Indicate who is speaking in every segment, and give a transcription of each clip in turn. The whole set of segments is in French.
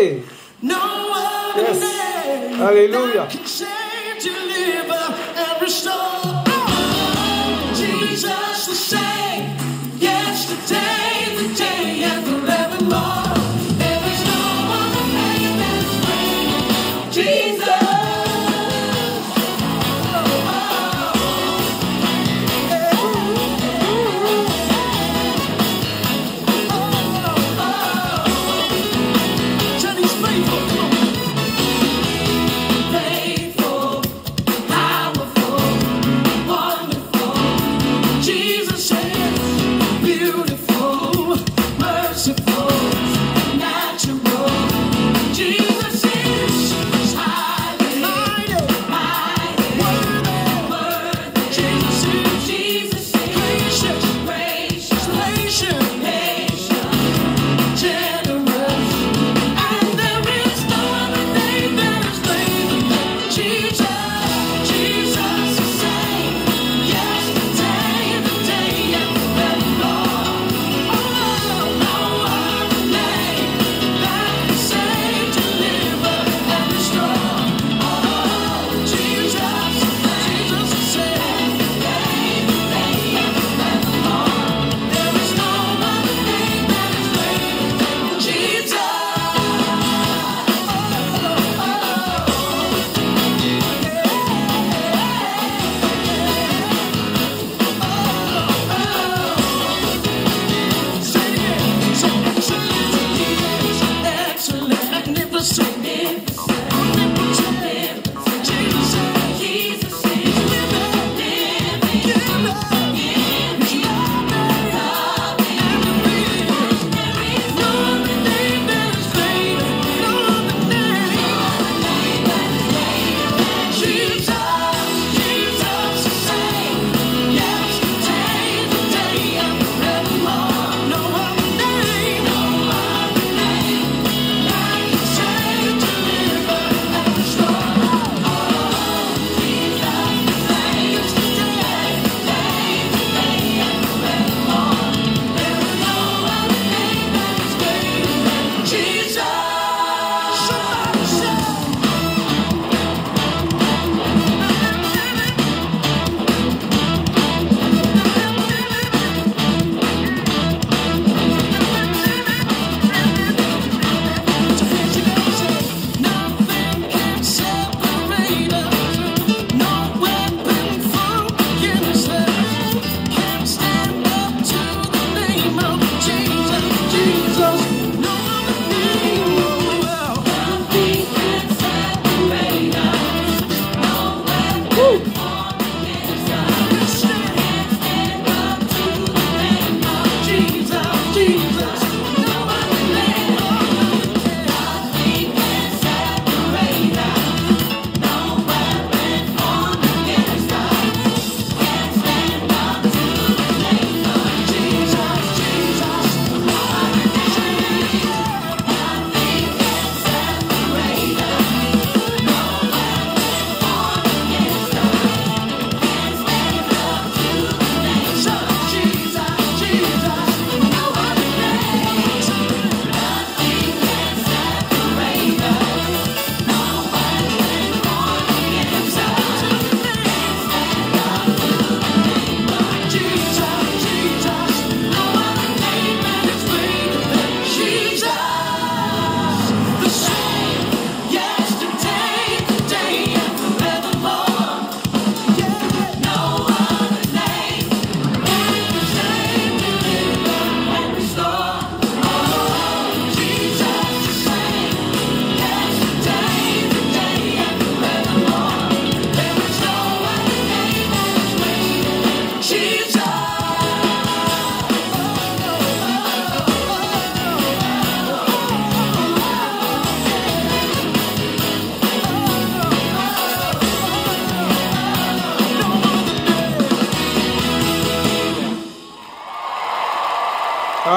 Speaker 1: Hey. Yes. Alléluia.
Speaker 2: Jesus the same, yesterday, today, and forevermore. There is no other name that's greater. Jesus.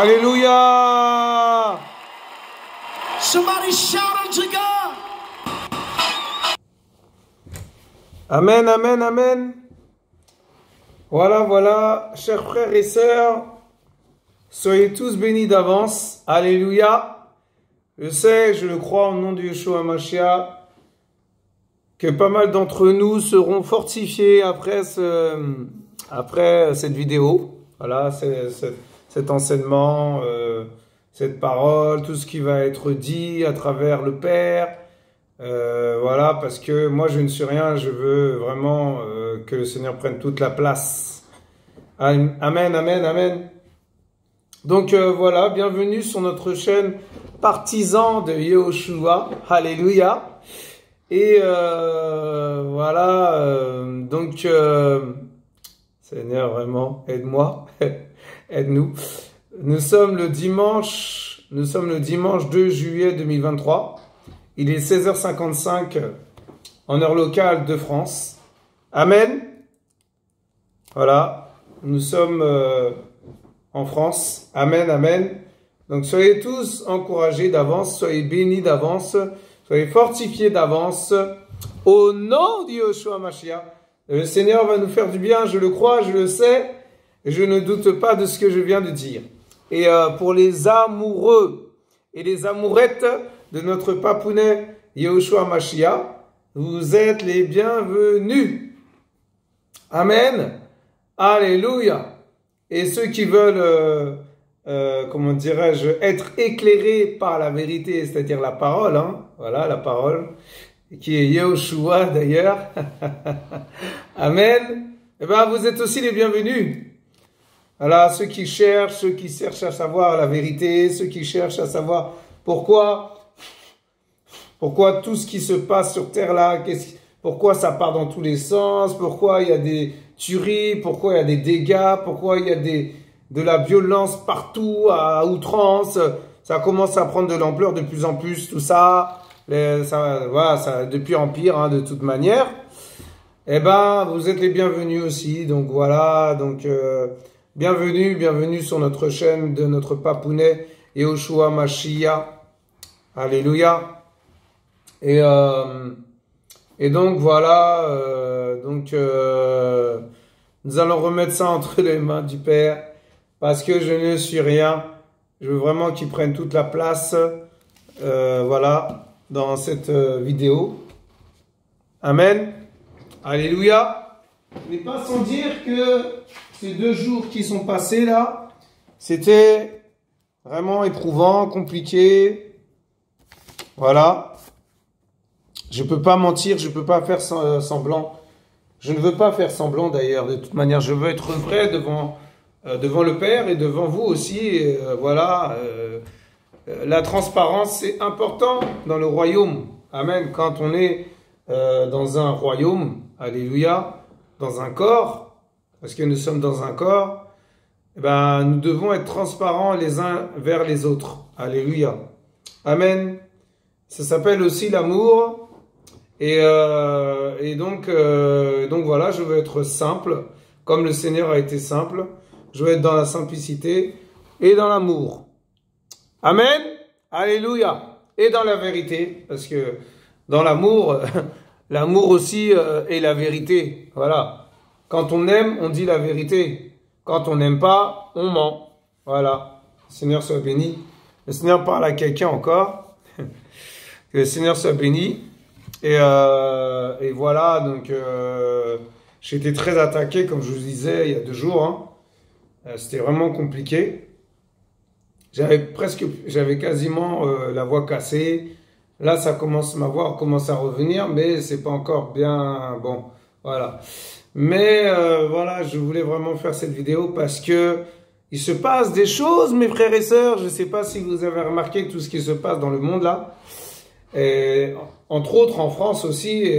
Speaker 1: Alléluia.
Speaker 2: Somebody shout unto God.
Speaker 1: Amen, amen, amen. Voilà, voilà, chers frères et sœurs, soyez tous bénis d'avance. Alléluia. Je sais, je le crois au nom de Yeshua Mashiach, que pas mal d'entre nous seront fortifiés après cette vidéo. Voilà, cet enseignement, cette parole, tout ce qui va être dit à travers le Père. Voilà, parce que moi je ne suis rien, je veux vraiment que le Seigneur prenne toute la place. Amen, amen, amen. Donc voilà, bienvenue sur notre chaîne Partisans de Yehoshua, Alléluia. Et voilà, donc Seigneur, vraiment, aide-moi, aide-nous. Nous sommes le dimanche 2 juillet 2023. Il est 16h55 en heure locale de France. Amen. Voilà, nous sommes en France. Amen, amen. Donc soyez tous encouragés d'avance, soyez bénis d'avance, soyez fortifiés d'avance. Au nom de Yeshua Mashiach, le Seigneur va nous faire du bien, je le crois, je le sais, et je ne doute pas de ce que je viens de dire. Et pour les amoureux et les amourettes de notre papounet Yehoshua Mashiach, vous êtes les bienvenus. Amen. Alléluia. Et ceux qui veulent, comment dirais-je, être éclairés par la vérité, c'est-à-dire la parole, hein, voilà la parole, qui est Yehoshua d'ailleurs. Amen. Eh bien, vous êtes aussi les bienvenus. Voilà, ceux qui cherchent à savoir la vérité, ceux qui cherchent à savoir pourquoi tout ce qui se passe sur terre là, pourquoi ça part dans tous les sens, pourquoi il y a des tueries, pourquoi il y a des dégâts, pourquoi il y a de la violence partout à outrance, ça commence à prendre de l'ampleur de plus en plus, tout ça, voilà, ça de pire en pire, hein, de toute manière. Eh ben, vous êtes les bienvenus aussi, donc voilà, donc bienvenue sur notre chaîne de notre papounet Yehoshua Mashiach, alléluia. Et donc voilà, nous allons remettre ça entre les mains du Père, parce que je ne suis rien. Je veux vraiment qu'il prenne toute la place, voilà, dans cette vidéo. Amen. Alléluia. Mais pas sans dire que ces 2 jours qui sont passés là, c'était vraiment éprouvant, compliqué. Voilà. Je peux pas mentir, je peux pas faire semblant. Je ne veux pas faire semblant d'ailleurs. De toute manière, je veux être vrai devant le Père et devant vous aussi. Et, voilà. La transparence, c'est important dans le royaume. Amen. Quand on est dans un royaume, alléluia, dans un corps, parce que nous sommes dans un corps, eh ben, nous devons être transparents les uns vers les autres. Alléluia. Amen. Ça s'appelle aussi l'amour. Et donc voilà, je veux être simple, comme le Seigneur a été simple. Je veux être dans la simplicité et dans l'amour. Amen. Alléluia. Et dans la vérité, parce que dans l'amour, l'amour aussi est la vérité. Voilà. Quand on aime, on dit la vérité. Quand on n'aime pas, on ment. Voilà. Le Seigneur soit béni. Le Seigneur parle à quelqu'un encore. Que le Seigneur soit béni. Et voilà, donc j'ai été très attaqué, comme je vous disais, il y a 2 jours. Hein. C'était vraiment compliqué. J'avais quasiment la voix cassée. Là, ma voix commence à revenir, mais c'est pas encore bien bon. Voilà. Mais voilà, je voulais vraiment faire cette vidéo parce que il se passe des choses, mes frères et sœurs. Je ne sais pas si vous avez remarqué tout ce qui se passe dans le monde là. Et, entre autres en France aussi,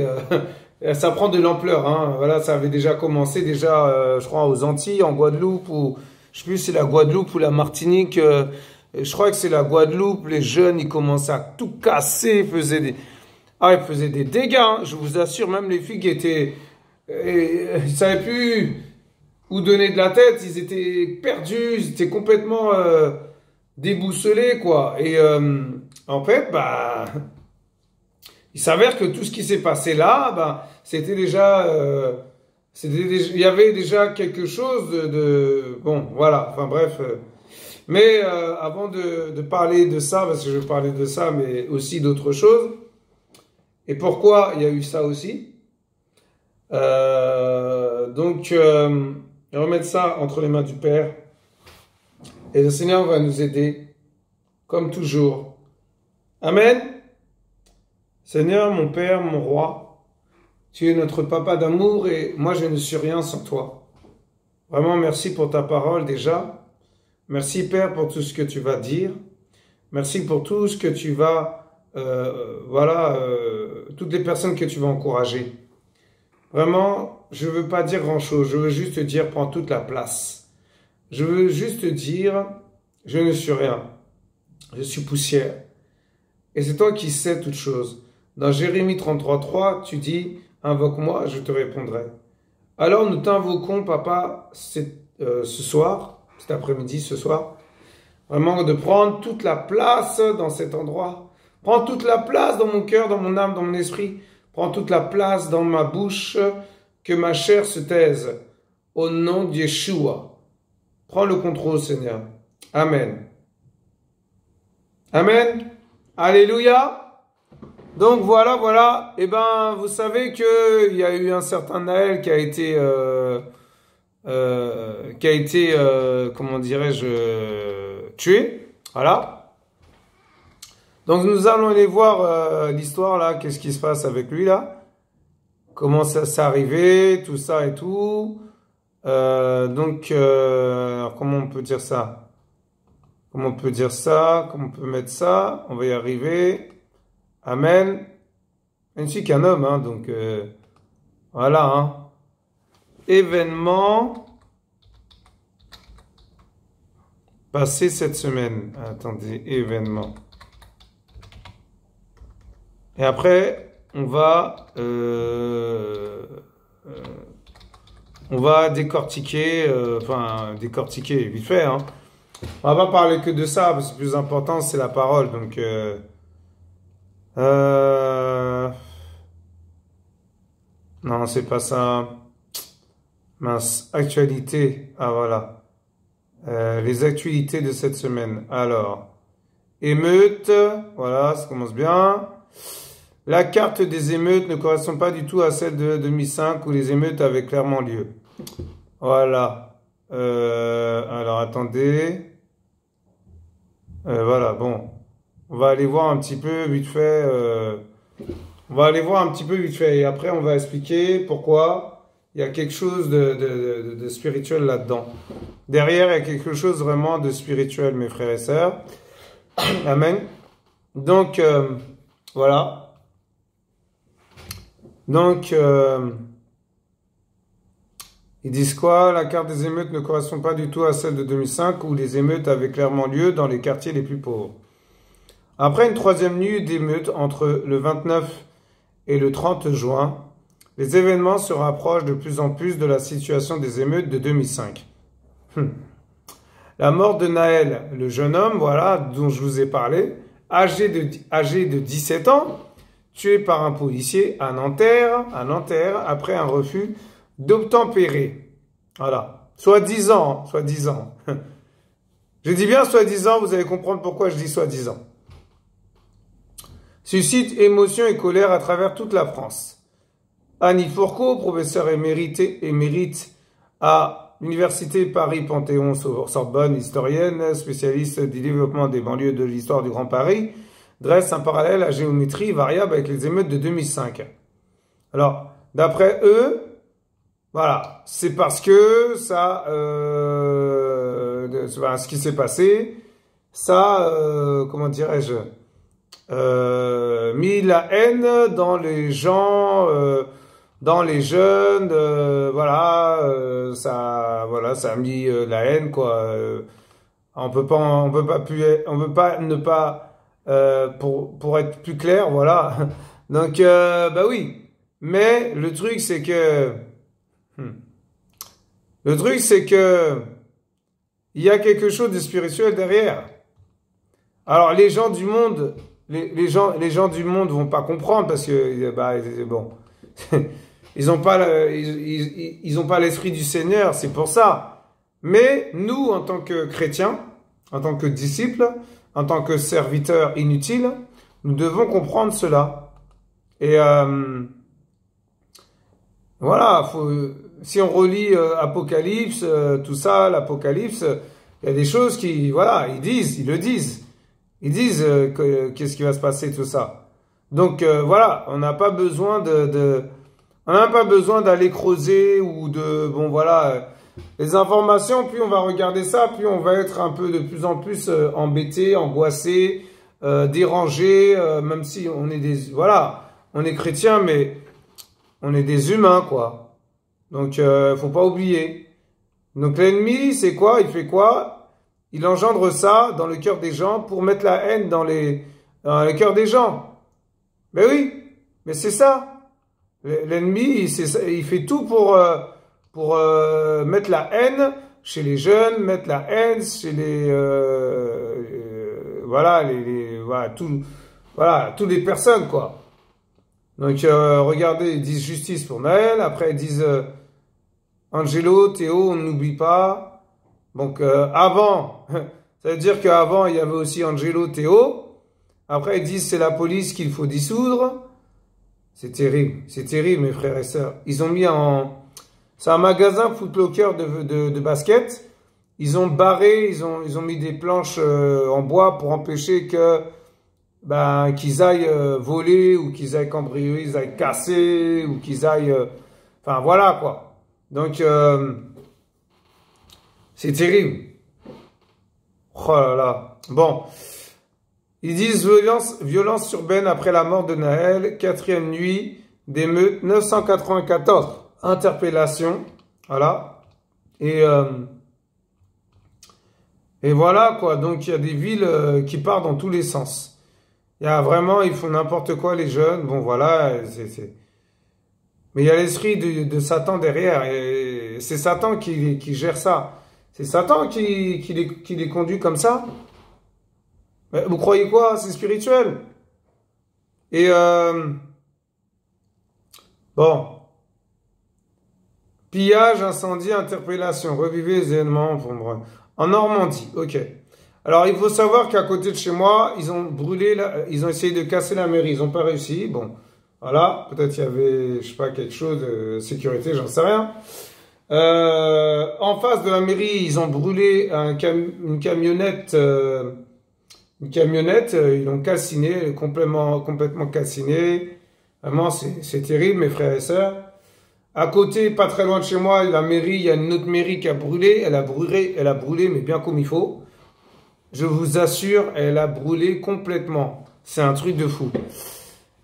Speaker 1: ça prend de l'ampleur. Hein. Voilà, ça avait déjà commencé, je crois, aux Antilles, en Guadeloupe, ou je sais plus si c'est la Guadeloupe ou la Martinique. Je crois que c'est la Guadeloupe. Les jeunes, ils commençaient à tout casser, ils faisaient des dégâts. Hein. Je vous assure, même les filles qui étaient, ils savaient plus où donner de la tête. Ils étaient perdus, ils étaient complètement déboussolés, quoi. Et en fait, bah. Il s'avère que tout ce qui s'est passé là, ben, il y avait déjà quelque chose bon, voilà, enfin bref, Mais avant de parler de ça, parce que je vais parler de ça, mais aussi d'autres choses, et pourquoi il y a eu ça aussi, remettre ça entre les mains du Père, et le Seigneur va nous aider, comme toujours. Amen. Seigneur, mon Père, mon Roi, tu es notre Papa d'amour, et moi je ne suis rien sans toi. Vraiment, merci pour ta parole déjà. Merci Père pour tout ce que tu vas dire. Merci pour tout ce que tu vas, toutes les personnes que tu vas encourager. Vraiment, je ne veux pas dire grand-chose. Je veux juste dire, prends toute la place. Je veux juste dire, je ne suis rien. Je suis poussière. Et c'est toi qui sais toutes choses. Dans Jérémie 33:3, tu dis, invoque-moi, je te répondrai. Alors nous t'invoquons, Papa, ce soir, cet après-midi, ce soir, vraiment de prendre toute la place dans cet endroit. Prends toute la place dans mon cœur, dans mon âme, dans mon esprit. Prends toute la place dans ma bouche, que ma chair se taise. Au nom de Yeshua. Prends le contrôle, Seigneur. Amen. Amen. Alléluia. Donc voilà. Eh ben, vous savez que il y a eu un certain Naël qui a été, comment dirais-je, tué. Voilà. Donc nous allons aller voir l'histoire là. Qu'est-ce qui se passe avec lui là? Comment ça s'est arrivé, tout ça et tout. Alors comment on peut dire ça? Comment on peut dire ça? Comment on peut mettre ça? On va y arriver. Amen. Je ne suis qu'un homme, hein, donc voilà. Hein. Événement passé cette semaine. Attendez, événement. Et après, on va décortiquer, décortiquer vite fait. Hein. On va pas parler que de ça, parce que le plus important, c'est la parole. Donc, non, c'est pas ça. Mince, actualité. Ah, voilà. Les actualités de cette semaine. Alors, émeute. Voilà, ça commence bien. La carte des émeutes ne correspond pas du tout à celle de 2005 où les émeutes avaient clairement lieu. Voilà. Alors, attendez. Voilà, bon. On va aller voir un petit peu vite fait. Et après, on va expliquer pourquoi il y a quelque chose de spirituel là-dedans. Derrière, il y a quelque chose vraiment de spirituel, mes frères et sœurs. Amen. Donc, voilà. Donc, ils disent quoi? La carte des émeutes ne correspond pas du tout à celle de 2005 où les émeutes avaient clairement lieu dans les quartiers les plus pauvres. Après une troisième nuit d'émeutes entre le 29 et le 30 juin, les événements se rapprochent de plus en plus de la situation des émeutes de 2005. La mort de Naël, le jeune homme, voilà, dont je vous ai parlé, âgé de 17 ans, tué par un policier à Nanterre, après un refus d'obtempérer. Voilà. Soi-disant. Je dis bien soi-disant, vous allez comprendre pourquoi je dis soi-disant. Suscite émotion et colère à travers toute la France. Annie Fourcault, professeure émérite à l'Université Paris-Panthéon-Sorbonne, historienne, spécialiste du développement des banlieues de l'histoire du Grand Paris, dresse un parallèle à géométrie variable avec les émeutes de 2005. Alors, d'après eux, voilà, c'est parce que ça, ce qui s'est passé, ça, comment dirais-je, mis la haine dans les gens, dans les jeunes, ça a mis la haine, quoi. On peut pas ne pas, pour être plus clair, voilà. Donc, bah oui. Mais le truc, c'est que, il y a quelque chose de spirituel derrière. Alors, les gens du monde, les gens du monde vont pas comprendre parce que, bon, ils ont pas l'esprit du Seigneur, c'est pour ça. Mais nous, en tant que chrétiens, en tant que disciples, en tant que serviteurs inutiles, nous devons comprendre cela. Et voilà, si on relit Apocalypse, tout ça, l'Apocalypse, il y a des choses qui, voilà, ils le disent. Ils disent qu'est-ce qui va se passer, tout ça. Donc voilà, on n'a pas besoin on n'a pas besoin d'aller creuser ou bon voilà, les informations, plus on va regarder ça, plus on va être un peu de plus en plus embêté, angoissé, dérangé, même si on est voilà, on est chrétien, mais on est des humains, quoi. Donc, faut pas oublier. Donc, l'ennemi, c'est quoi? Il fait quoi? Il engendre ça dans le cœur des gens pour mettre la haine dans le cœur des gens. Mais oui, mais c'est ça. L'ennemi, il fait tout pour mettre la haine chez les jeunes, mettre la haine chez voilà, voilà, toutes les personnes, quoi. Donc, regardez, ils disent justice pour Naël. Après, ils disent Angelo, Théo, on n'oublie pas. Donc, avant, ça veut dire qu'avant, il y avait aussi Angelo, Théo. Après, ils disent c'est la police qu'il faut dissoudre. C'est terrible, mes frères et sœurs. Ils ont mis c'est un magasin Footlocker de basket. Ils ont barré, ils ont mis des planches en bois pour empêcher qu'ils aillent voler ou qu'ils aillent cambrioler, ils aillent casser ou qu'ils aillent... enfin, voilà, quoi. Donc, c'est terrible. Oh là là. Bon. Ils disent violence urbaine après la mort de Naël, 4e nuit d'émeute, 994. Interpellation. Voilà. Et voilà, quoi. Donc, il y a des villes qui partent dans tous les sens. Il y a vraiment, ils font n'importe quoi, les jeunes. Bon, voilà. Mais il y a l'esprit de Satan derrière. Et c'est Satan qui gère ça. C'est Satan qui les conduit comme ça. Mais vous croyez quoi? C'est spirituel. Et bon. Pillage, incendie, interpellation. Revivez les événements. En Normandie. Ok. Alors, il faut savoir qu'à côté de chez moi, ils ont brûlé, ils ont essayé de casser la mairie. Ils n'ont pas réussi. Bon. Voilà. Peut-être il y avait, je sais pas, quelque chose de sécurité, j'en sais rien. En face de la mairie, ils ont brûlé une camionnette. Ils l'ont calciné, complètement calciné. Vraiment, c'est terrible, mes frères et sœurs. À côté, pas très loin de chez moi, la mairie, il y a une autre mairie qui a brûlé. Elle a brûlé, mais bien comme il faut. Je vous assure, elle a brûlé complètement. C'est un truc de fou.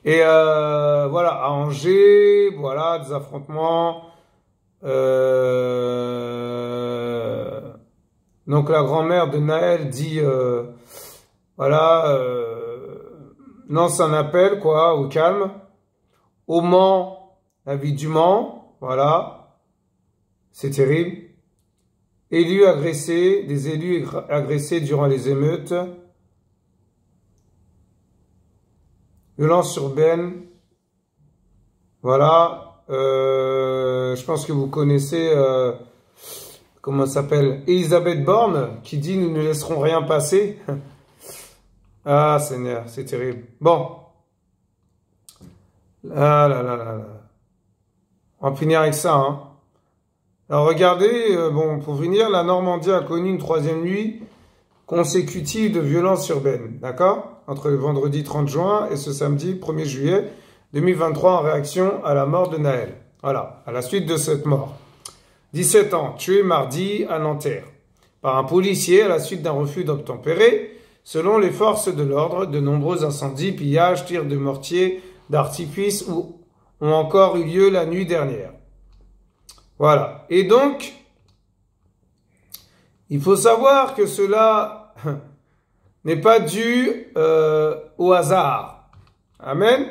Speaker 1: Et voilà, à Angers, voilà, des affrontements. Donc la grand-mère de Naël dit... voilà, lance un appel, quoi, au calme. Au Mans, la ville du Mans, voilà. C'est terrible. Des élus agressés durant les émeutes. Violence urbaine. Voilà. Je pense que vous connaissez, comment ça s'appelle, Elisabeth Borne, qui dit « Nous ne laisserons rien passer ». Ah, Seigneur, c'est terrible. Bon. Ah là là là là. On va finir avec ça, hein. Alors, regardez, bon, pour finir, la Normandie a connu une 3e nuit consécutive de violence urbaine, d'accord? Entre le vendredi 30 juin et ce samedi 1er juillet 2023 en réaction à la mort de Naël. Voilà, à la suite de cette mort. 17 ans, tué mardi à Nanterre par un policier à la suite d'un refus d'obtempérer. Selon les forces de l'ordre, de nombreux incendies, pillages, tirs de mortier, d'artifice ont encore eu lieu la nuit dernière. Voilà. Et donc, il faut savoir que cela n'est pas dû au hasard. Amen.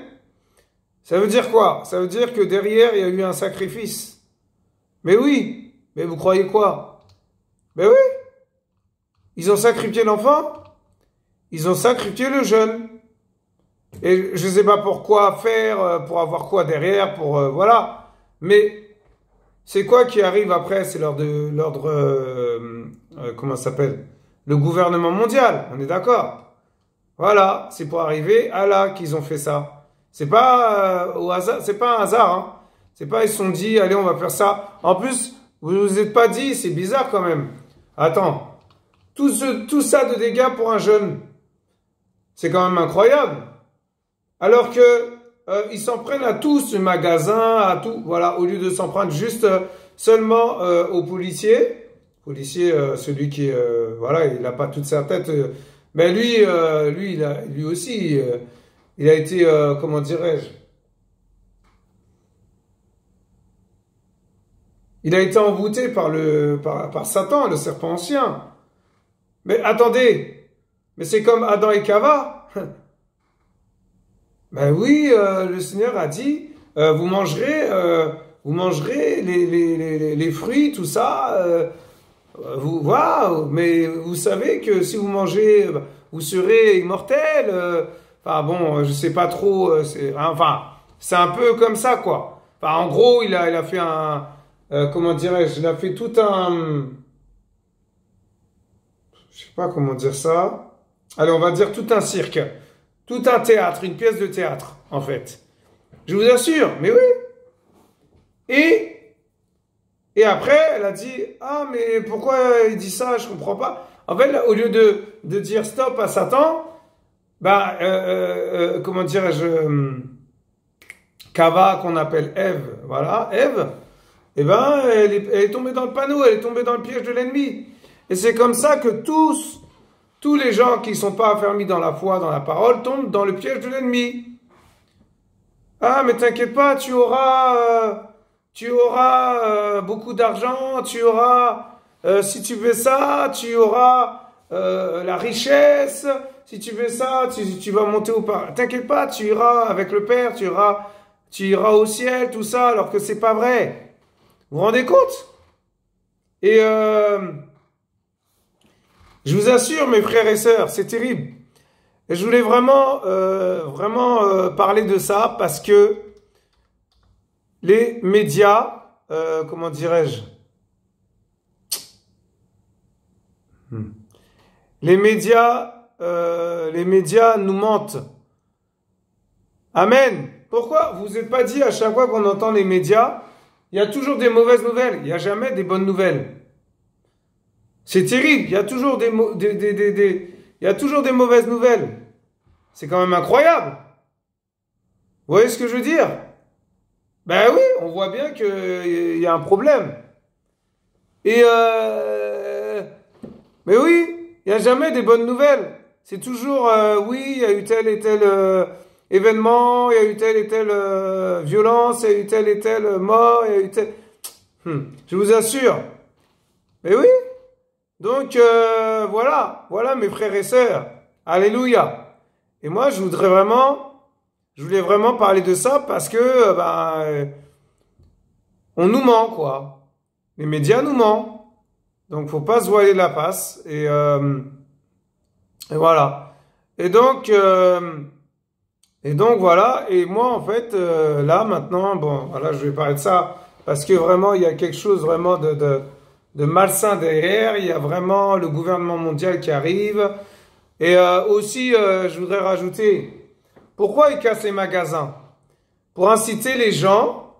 Speaker 1: Ça veut dire quoi? Ça veut dire que derrière, il y a eu un sacrifice. Mais oui. Mais vous croyez quoi? Mais oui. Ils ont sacrifié l'enfant. Ils ont sacrifié le jeune. Et je ne sais pas pourquoi faire, pour avoir quoi derrière, voilà. Mais c'est quoi qui arrive après? C'est l'ordre, comment ça s'appelle? le gouvernement mondial, on est d'accord. Voilà, c'est pour arriver à là qu'ils ont fait ça. C'est pas au hasard, c'est pas un hasard, hein. C'est pas ils se sont dit, allez, on va faire ça. En plus, vous vous êtes pas dit, c'est bizarre quand même. Attends, tout ça de dégâts pour un jeune, c'est quand même incroyable. Alors que ils s'en prennent à tout ce magasin, à tout, voilà, au lieu de s'en prendre juste seulement aux policiers. Policier, celui qui est, voilà, il n'a pas toute sa tête. Mais lui aussi, il a été, comment dirais-je, il a été envoûté par Satan, le serpent ancien. Mais attendez, mais c'est comme Adam et Cava. Ben oui, le Seigneur a dit, vous mangerez les fruits, tout ça. Waouh, mais vous savez que si vous mangez, vous serez immortel. Enfin bon, je sais pas trop. Enfin, c'est un peu comme ça, quoi. Enfin, en gros, il a fait un, comment dirais-je, il a fait tout un, je sais pas comment dire ça. Allez, on va dire tout un cirque, tout un théâtre, une pièce de théâtre, en fait. Je vous assure, mais oui. Et après, elle a dit, ah, mais pourquoi il dit ça? Je comprends pas. En fait, là, au lieu de dire stop à Satan, bah, comment dirais-je, Cava, qu'on appelle Ève, voilà, Ève, eh ben, elle est tombée dans le panneau, elle est tombée dans le piège de l'ennemi. Et c'est comme ça que tous les gens qui sont pas affermis dans la foi, dans la parole, tombent dans le piège de l'ennemi. Ah, mais t'inquiète pas, tu auras beaucoup d'argent, tu auras, si tu fais ça, tu auras la richesse, si tu fais ça, tu vas monter au paradis. T'inquiète pas, tu iras avec le Père, tu iras au ciel, tout ça, alors que c'est pas vrai. Vous vous rendez compte? Et je vous assure, mes frères et sœurs, c'est terrible. Et je voulais vraiment parler de ça parce que les médias, comment dirais-je, les médias nous mentent. Amen. Pourquoi vous n'êtes pas dit à chaque fois qu'on entend les médias, il y a toujours des mauvaises nouvelles, il n'y a jamais des bonnes nouvelles. C'est terrible, il y a toujours il y a toujours des mauvaises nouvelles. C'est quand même incroyable. Vous voyez ce que je veux dire? Ben oui, on voit bien qu'il y a un problème. Et mais oui, il n'y a jamais des bonnes nouvelles. C'est toujours, oui, il y a eu tel et tel événement, il y a eu telle et telle violence, il y a eu telle et telle mort, il y a eu tel... Je vous assure. Mais oui. Donc, voilà mes frères et sœurs. Alléluia. Et moi, je voulais vraiment parler de ça parce que, on nous ment, quoi. Les médias nous mentent. Donc, faut pas se voiler la face. Et voilà. Et donc, voilà. Et moi, en fait, là, maintenant, bon, voilà, je vais parler de ça parce que vraiment, il y a quelque chose vraiment de malsain derrière. Il y a vraiment le gouvernement mondial qui arrive. Et aussi, je voudrais rajouter, pourquoi ils cassent les magasins? Pour inciter les gens,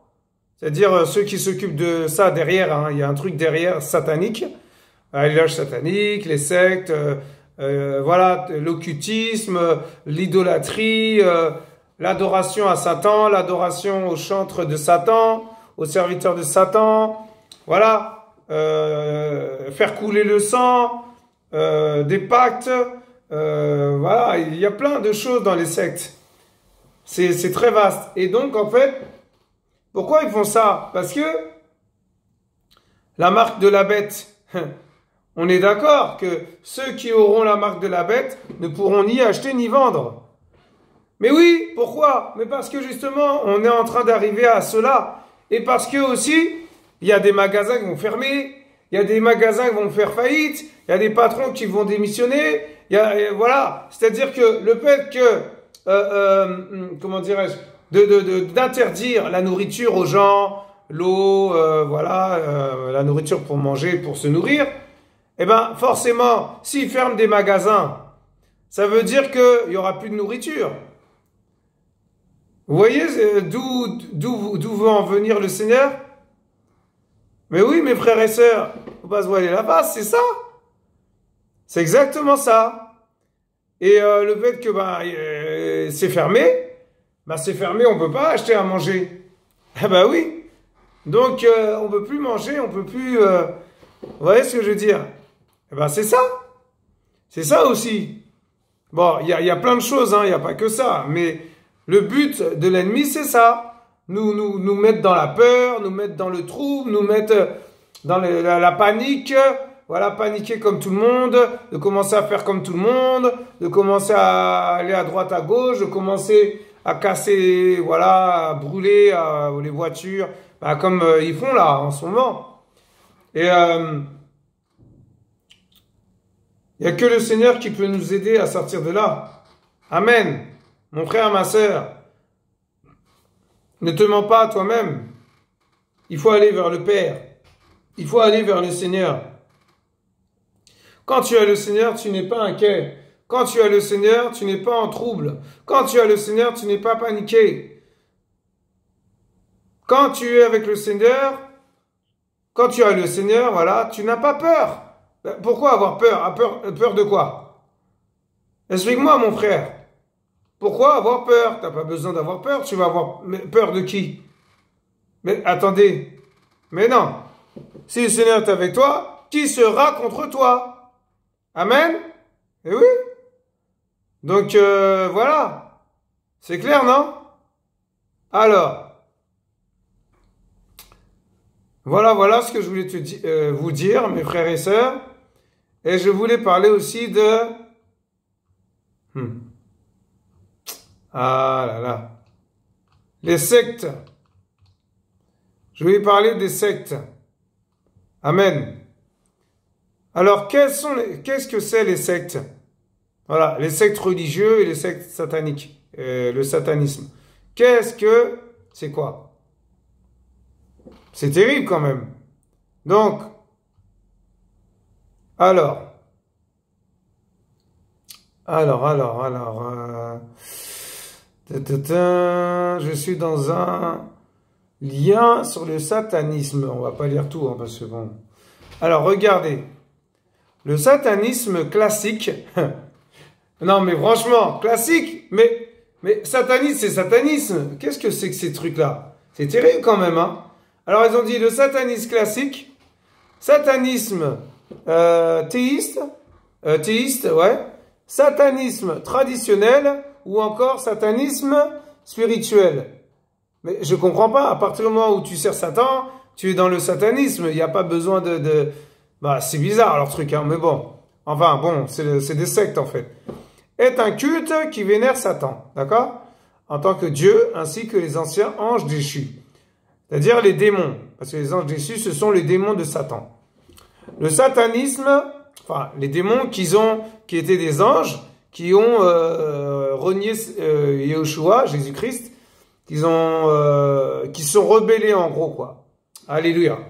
Speaker 1: c'est-à-dire ceux qui s'occupent de ça derrière, hein, il y a un truc derrière satanique, les loges sataniques, les sectes, voilà, l'occultisme, l'idolâtrie, l'adoration à Satan, l'adoration au chantre de Satan, aux serviteurs de Satan, voilà, faire couler le sang, des pactes, voilà, il y a plein de choses dans les sectes. C'est très vaste. Et donc, en fait, pourquoi ils font ça? Parce que la marque de la bête, on est d'accord que ceux qui auront la marque de la bête ne pourront ni acheter ni vendre. Mais oui, pourquoi? Mais parce que justement, on est en train d'arriver à cela. Et parce que aussi, il y a des magasins qui vont fermer, il y a des magasins qui vont faire faillite, il y a des patrons qui vont démissionner, voilà. C'est-à-dire que le fait que, comment dirais-je, d'interdire la nourriture aux gens, l'eau, voilà, la nourriture pour manger, pour se nourrir, eh ben, forcément, s'ils ferment des magasins, ça veut dire qu'il n'y aura plus de nourriture. Vous voyez d'où veut en venir le Seigneur? Mais oui, mes frères et sœurs, faut pas se voiler la face, c'est ça. C'est exactement ça. Et le fait que c'est fermé, c'est fermé, on peut pas acheter à manger. Ah bah oui. Donc on peut plus manger, on peut plus. Vous voyez ce que je veux dire? Eh ben c'est ça. C'est ça aussi. Bon, il y a plein de choses, hein, il n'y a pas que ça. Mais le but de l'ennemi, c'est ça. Nous mettre dans la peur, nous mettre dans le trouble, nous mettre dans la panique. Voilà, paniquer comme tout le monde, de commencer à faire comme tout le monde, de commencer à aller à droite, à gauche, de commencer à casser, voilà, à brûler les voitures, comme ils font là en ce moment. Et il n'y a que le Seigneur qui peut nous aider à sortir de là. Amen. Mon frère, ma sœur, ne te mens pas à toi-même. Il faut aller vers le Père. Il faut aller vers le Seigneur. Quand tu as le Seigneur, tu n'es pas inquiet. Quand tu as le Seigneur, tu n'es pas en trouble. Quand tu as le Seigneur, tu n'es pas paniqué. Quand tu es avec le Seigneur, quand tu as le Seigneur, voilà, tu n'as pas peur. Pourquoi avoir peur? Peur de quoi? Explique-moi, mon frère. Pourquoi avoir peur? Tu n'as pas besoin d'avoir peur. Tu vas avoir peur de qui? Mais attendez. Mais non. Si le Seigneur est avec toi, qui sera contre toi? Amen? Eh oui. Donc, voilà. C'est clair, non? Alors. Voilà ce que je voulais vous dire, mes frères et sœurs. Et je voulais parler aussi de... Ah là là. Les sectes. Je voulais parler des sectes. Amen. Alors, qu'est-ce que c'est les sectes? Voilà, les sectes religieux et les sectes sataniques. Le satanisme. C'est quoi? C'est terrible quand même. Donc, alors, je suis dans un lien sur le satanisme. On va pas lire tout, hein, parce que bon. Alors, regardez. Le satanisme classique. Non, mais franchement, classique. Mais satanisme, c'est satanisme. Qu'est-ce que c'est que ces trucs-là? C'est terrible quand même, hein. Alors, ils ont dit le satanisme classique, satanisme théiste, ouais, satanisme traditionnel ou encore satanisme spirituel. Mais je comprends pas. À partir du moment où tu sers Satan, tu es dans le satanisme. Il n'y a pas besoin de... c'est bizarre leur truc, hein, mais bon. Enfin, bon, c'est des sectes en fait. Est un culte qui vénère Satan, d'accord? En tant que Dieu, ainsi que les anciens anges déchus. C'est-à-dire les démons. Parce que les anges déchus, ce sont les démons de Satan. Le satanisme, enfin, les démons qui étaient des anges, qui ont renié Yahushua, Jésus-Christ, qui sont rebellés en gros, quoi. Alléluia.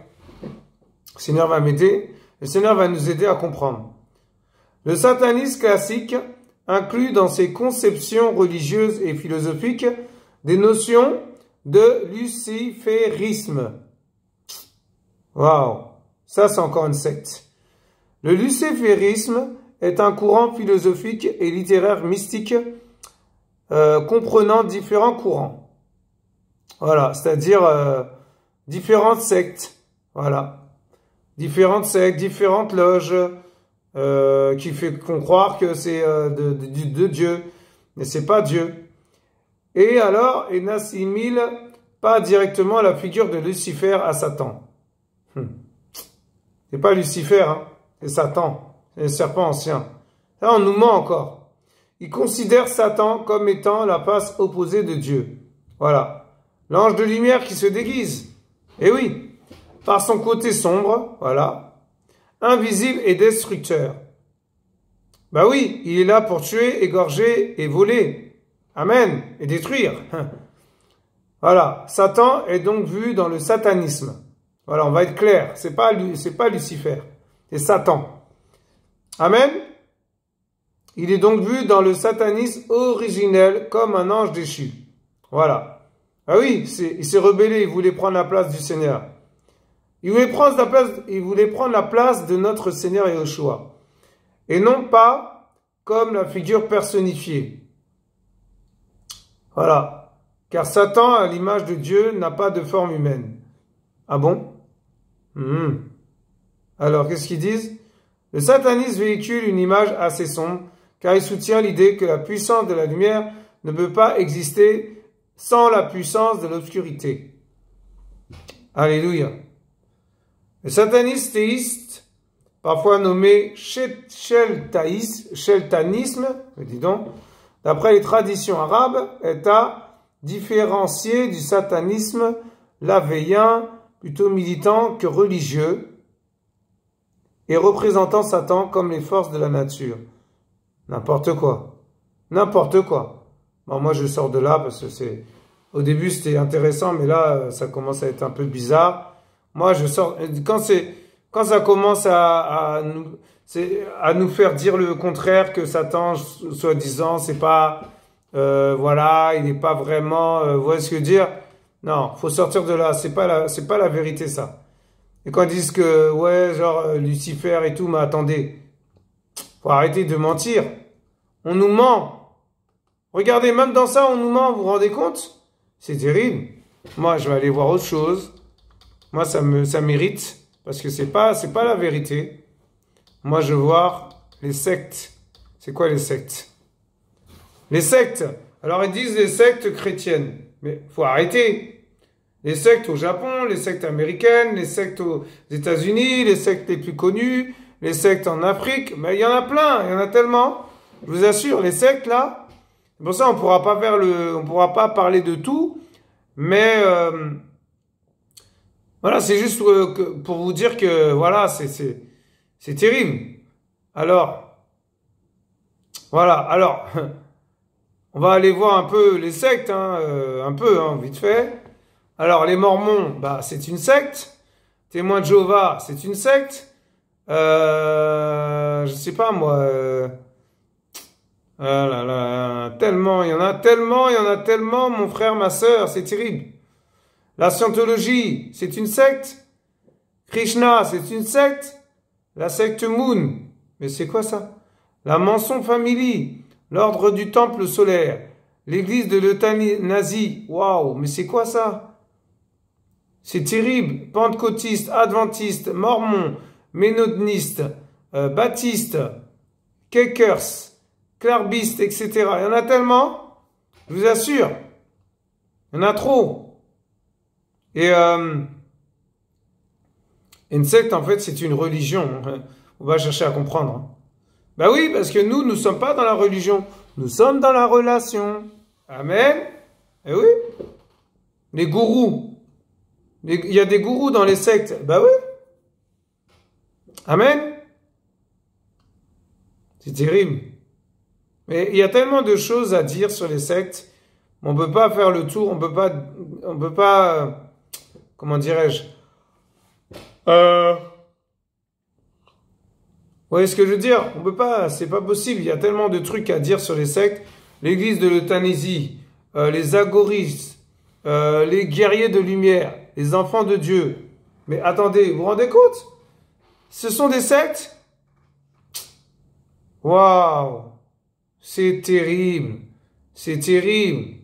Speaker 1: Le Seigneur va m'aider. Le Seigneur va nous aider à comprendre. Le satanisme classique inclut dans ses conceptions religieuses et philosophiques des notions de luciférisme. Waouh, ça c'est encore une secte. Le luciférisme est un courant philosophique et littéraire mystique comprenant différents courants. Voilà, c'est-à-dire différentes sectes. Voilà, différentes sectes, différentes loges qui font croire que c'est de Dieu, mais c'est pas Dieu. Et alors, il n'assimile pas directement la figure de Lucifer à Satan. C'est pas Lucifer, hein, c'est Satan, c'est le serpent ancien. Là, on nous ment encore. Il considère Satan comme étant la face opposée de Dieu. Voilà. L'ange de lumière qui se déguise. Et oui, par son côté sombre, voilà, invisible et destructeur. Bah oui, il est là pour tuer, égorger et voler. Amen. Et détruire. Voilà. Satan est donc vu dans le satanisme. Voilà, on va être clair. C'est pas Lucifer. C'est Satan. Amen. Il est donc vu dans le satanisme originel comme un ange déchu. Voilà. Ah oui, il s'est rebellé, il voulait prendre la place du Seigneur. Il voulait prendre la place de notre Seigneur Yahushua. Et non pas comme la figure personnifiée. Voilà. Car Satan, à l'image de Dieu, n'a pas de forme humaine. Ah bon? Alors, qu'est-ce qu'ils disent? Le satanisme véhicule une image assez sombre, car il soutient l'idée que la puissance de la lumière ne peut pas exister sans la puissance de l'obscurité. Alléluia. Le satanisme théiste, parfois nommé sheltanisme, dis donc, d'après les traditions arabes, est à différencier du satanisme lavéien, plutôt militant que religieux, et représentant Satan comme les forces de la nature. N'importe quoi. N'importe quoi. Bon, moi, je sors de là parce que c'est... Au début, c'était intéressant, mais là, ça commence à être un peu bizarre. Moi, je sors... Quand ça commence à nous faire dire le contraire, que Satan, soi-disant, c'est pas... voilà, il n'est pas vraiment... vous voyez ce que je veux dire? Non, faut sortir de là. C'est pas la vérité, ça. Et quand ils disent que, ouais, genre, Lucifer et tout, mais attendez. Faut arrêter de mentir. On nous ment. Regardez, même dans ça, on nous ment, vous vous rendez compte? C'est terrible. Moi, je vais aller voir autre chose. Moi, ça m'irrite. Parce que c'est pas la vérité. Moi, je veux voir les sectes. C'est quoi les sectes? Les sectes. Alors, ils disent les sectes chrétiennes. Mais faut arrêter. Les sectes au Japon, les sectes américaines, les sectes aux États-Unis, les sectes les plus connues, les sectes en Afrique. Mais il y en a plein, il y en a tellement. Je vous assure, les sectes là, c'est pour ça on pourra pas parler de tout. Mais voilà, c'est juste pour vous dire que voilà, c'est terrible. Alors, voilà, alors, on va aller voir un peu les sectes, un peu, vite fait. Alors, les Mormons, bah, c'est une secte. Témoins de Jéhovah, c'est une secte. Je sais pas, moi. Ah là là, tellement, il y en a tellement, mon frère, ma sœur, c'est terrible. La Scientologie, c'est une secte. Krishna, c'est une secte. La secte Moon, mais c'est quoi ça? La Manson Family, l'ordre du Temple solaire, l'église de l'euthanasie. Waouh, mais c'est quoi ça? C'est terrible. Pentecôtistes, adventistes, mormons, ménodistes, baptistes, quakers, clarbistes, etc. Il y en a tellement, je vous assure. Il y en a trop. Et une secte, en fait, c'est une religion. On va chercher à comprendre. Ben oui, parce que nous ne sommes pas dans la religion. Nous sommes dans la relation. Amen. Eh oui. Les gourous. Il y a des gourous dans les sectes. Ben oui. Amen. C'est terrible. Mais il y a tellement de choses à dire sur les sectes. On peut pas faire le tour. On peut pas, comment dirais-je? Vous voyez ce que je veux dire? On peut pas, c'est pas possible. Il y a tellement de trucs à dire sur les sectes. L'église de l'euthanasie, les agoristes, les guerriers de lumière, les enfants de Dieu. Mais attendez, vous vous rendez compte? Ce sont des sectes? Waouh! C'est terrible. C'est terrible.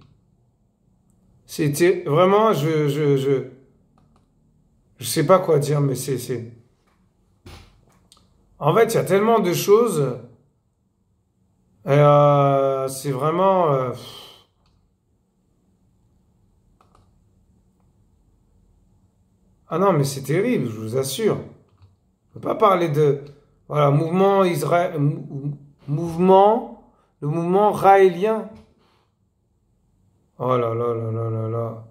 Speaker 1: Vraiment, je sais pas quoi dire, mais c'est... En fait, il y a tellement de choses. C'est vraiment... Ah non, mais c'est terrible, je vous assure. On ne peut pas parler de... Voilà, mouvement Israël... Le mouvement raélien. Oh là là là là là là.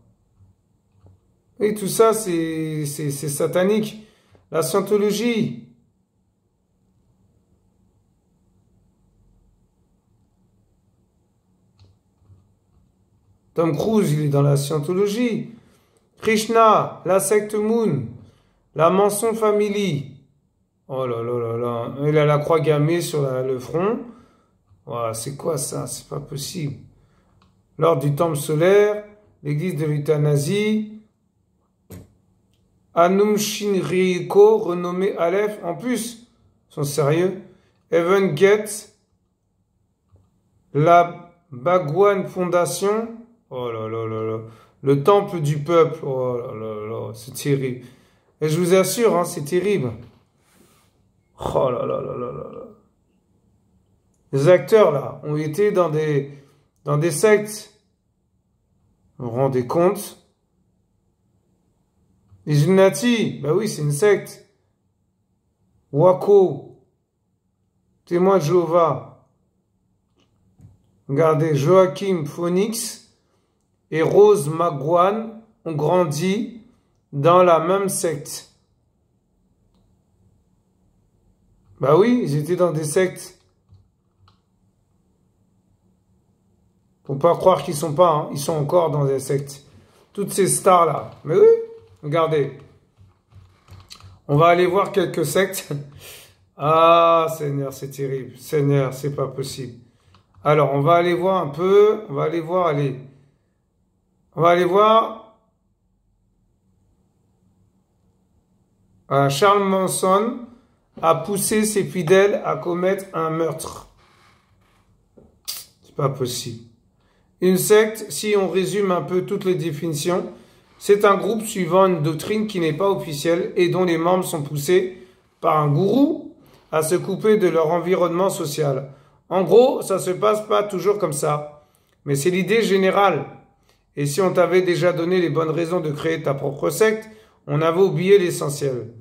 Speaker 1: Et tout ça, c'est satanique. La Scientologie. Tom Cruise, il est dans la Scientologie. Krishna, la secte Moon, la Manson Family. Oh là là là là. Il a la croix gammée sur le front. Voilà, c'est quoi ça? C'est pas possible. L'ordre du temple solaire, l'église de l'euthanasie, Anum Shinriko, renommé Aleph. En plus, ils sont sérieux. Heaven Gate, la Bhagwan Fondation. Oh là là là là. Le temple du peuple. Oh là là là. C'est terrible. Et je vous assure, hein, c'est terrible. Oh là là là là là là. Les acteurs, là, ont été dans des sectes. Vous vous rendez compte? Les Illuminati, bah oui, c'est une secte. Waco, témoin de Jéhovah. Regardez, Joachim Phoenix et Rose McGowan ont grandi dans la même secte. Bah oui, ils étaient dans des sectes. Faut pas croire qu'ils sont pas, hein. Ils sont encore dans des sectes. Toutes ces stars-là. Mais oui, regardez. On va aller voir quelques sectes. Ah, Seigneur, c'est terrible. Seigneur, c'est pas possible. Alors, on va aller voir un peu. On va aller voir, allez. On va aller voir. Charles Manson a poussé ses fidèles à commettre un meurtre. C'est pas possible. Une secte, si on résume un peu toutes les définitions, c'est un groupe suivant une doctrine qui n'est pas officielle et dont les membres sont poussés par un gourou à se couper de leur environnement social. En gros, ça se passe pas toujours comme ça, mais c'est l'idée générale. Et si on t'avait déjà donné les bonnes raisons de créer ta propre secte, on avait oublié l'essentiel.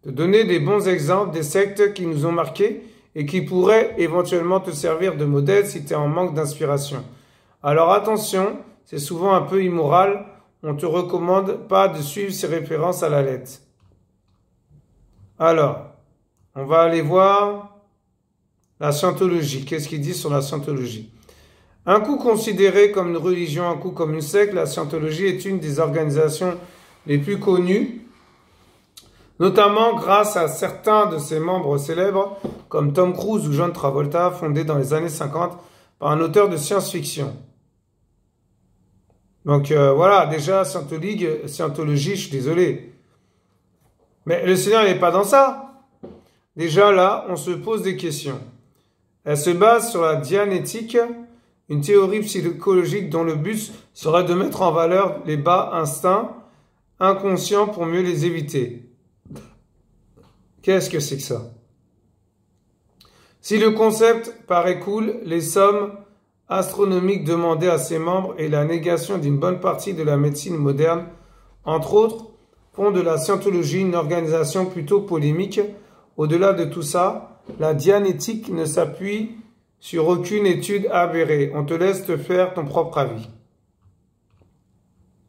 Speaker 1: De donner des bons exemples des sectes qui nous ont marqués et qui pourraient éventuellement te servir de modèle si tu es en manque d'inspiration. Alors attention, c'est souvent un peu immoral, on te recommande pas de suivre ces références à la lettre. Alors, on va aller voir la scientologie. Qu'est-ce qu'il dit sur la scientologie? Un coup considérée comme une religion, un coup comme une secte, la scientologie est une des organisations les plus connues, notamment grâce à certains de ses membres célèbres, comme Tom Cruise ou John Travolta, fondée dans les années 50 par un auteur de science-fiction. Donc voilà, déjà, Scientologie, je suis désolé. Mais le Seigneur n'est pas dans ça. Déjà là, on se pose des questions. Elle se base sur la dianétique, une théorie psychologique dont le but serait de mettre en valeur les bas instincts inconscients pour mieux les éviter. Qu'est-ce que c'est que ça? Si le concept paraît cool, les sommes astronomiques demandées à ses membres et la négation d'une bonne partie de la médecine moderne, entre autres, font de la scientologie une organisation plutôt polémique. Au-delà de tout ça, la dianétique ne s'appuie sur aucune étude avérée. On te laisse te faire ton propre avis.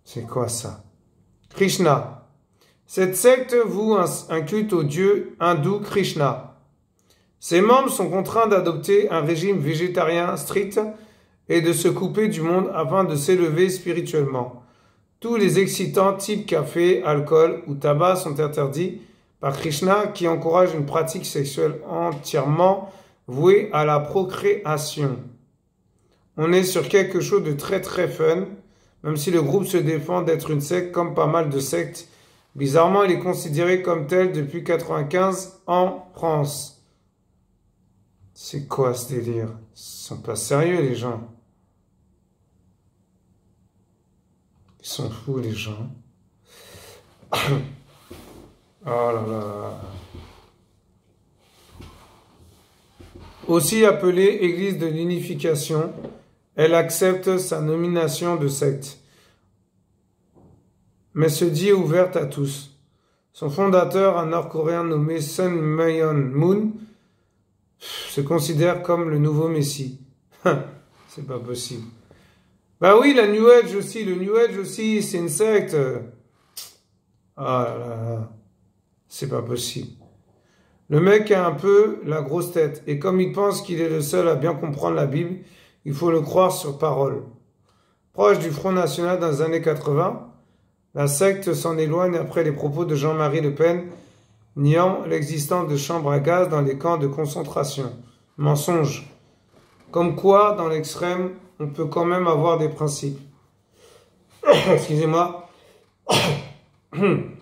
Speaker 1: C'est quoi ça? Krishna. Cette secte voue un culte au dieu hindou Krishna. Ses membres sont contraints d'adopter un régime végétarien strict et de se couper du monde afin de s'élever spirituellement. Tous les excitants type café, alcool ou tabac sont interdits par Krishna qui encourage une pratique sexuelle entièrement vouée à la procréation. On est sur quelque chose de très très fun, même si le groupe se défend d'être une secte comme pas mal de sectes. Bizarrement, il est considéré comme tel depuis 1995 en France. C'est quoi ce délire? Ils sont pas sérieux les gens. Ils sont fous les gens. Oh là là. Aussi appelée Église de l'unification, elle accepte sa nomination de secte, mais se dit ouverte à tous. Son fondateur, un Nord-Coréen nommé Sun Myung-moon, se considère comme le nouveau Messie. C'est pas possible. Bah oui, la New Age aussi. Le New Age aussi, c'est une secte. Ah là là. C'est pas possible. Le mec a un peu la grosse tête. Et comme il pense qu'il est le seul à bien comprendre la Bible, il faut le croire sur parole. Proche du Front National dans les années 80, la secte s'en éloigne après les propos de Jean-Marie Le Pen niant l'existence de chambres à gaz dans les camps de concentration. Mensonge. Comme quoi, dans l'extrême, on peut quand même avoir des principes. Excusez-moi.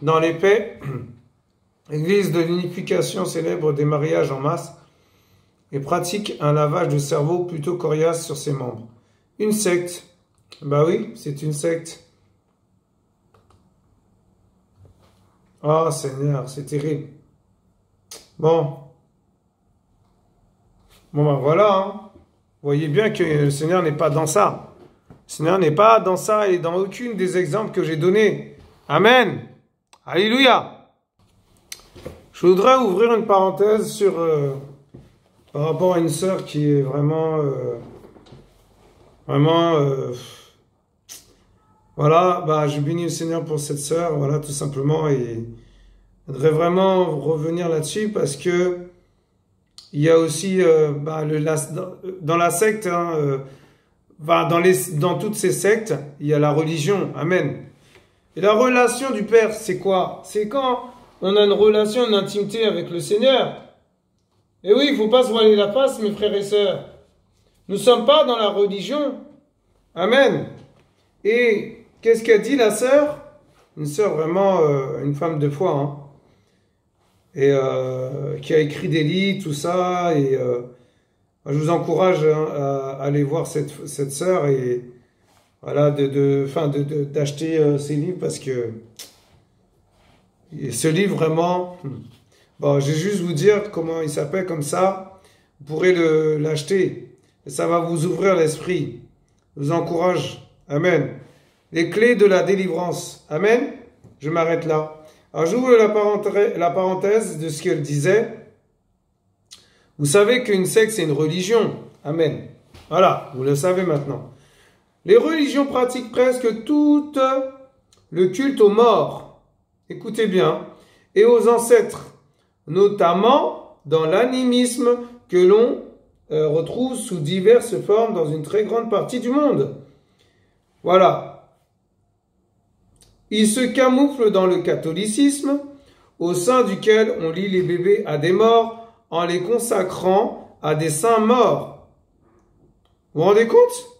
Speaker 1: Dans les faits, l'Église de l'unification célèbre des mariages en masse et pratique un lavage de cerveau plutôt coriace sur ses membres. Une secte. Bah oui, c'est une secte. Ah, Seigneur, c'est terrible. Bon. Bon, ben voilà. Hein. Vous voyez bien que le Seigneur n'est pas dans ça. Le Seigneur n'est pas dans ça et dans aucune des exemples que j'ai donnés. Amen. Alléluia. Je voudrais ouvrir une parenthèse sur par rapport à une sœur qui est vraiment voilà, bah je bénis le Seigneur pour cette sœur, voilà, tout simplement, et je voudrais vraiment revenir là-dessus parce que il y a aussi dans la secte, hein, dans toutes ces sectes, il y a la religion, amen. Et la relation du Père, c'est quoi? C'est quand on a une relation d'intimité avec le Seigneur. Et oui, il ne faut pas se voiler la face, mes frères et sœurs. Nous ne sommes pas dans la religion. Amen. Et qu'est-ce qu'a dit la sœur? Une sœur vraiment, une femme de foi, hein. Et qui a écrit des livres, tout ça. Et je vous encourage hein, à aller voir cette sœur et voilà, d'acheter ces livres parce que ce livre vraiment, bon, je vais juste vous dire comment il s'appelle comme ça, vous pourrez l'acheter et ça va vous ouvrir l'esprit. Je vous encourage, amen. Les clés de la délivrance, amen. Je m'arrête là. Alors j'ouvre la parenthèse de ce qu'elle disait. Vous savez qu'une secte c'est une religion, amen. Voilà, vous le savez maintenant. Les religions pratiquent presque tout le culte aux morts, écoutez bien, et aux ancêtres, notamment dans l'animisme que l'on retrouve sous diverses formes dans une très grande partie du monde. Voilà. Ils se camouflent dans le catholicisme, au sein duquel on lie les bébés à des morts en les consacrant à des saints morts. Vous vous rendez compte?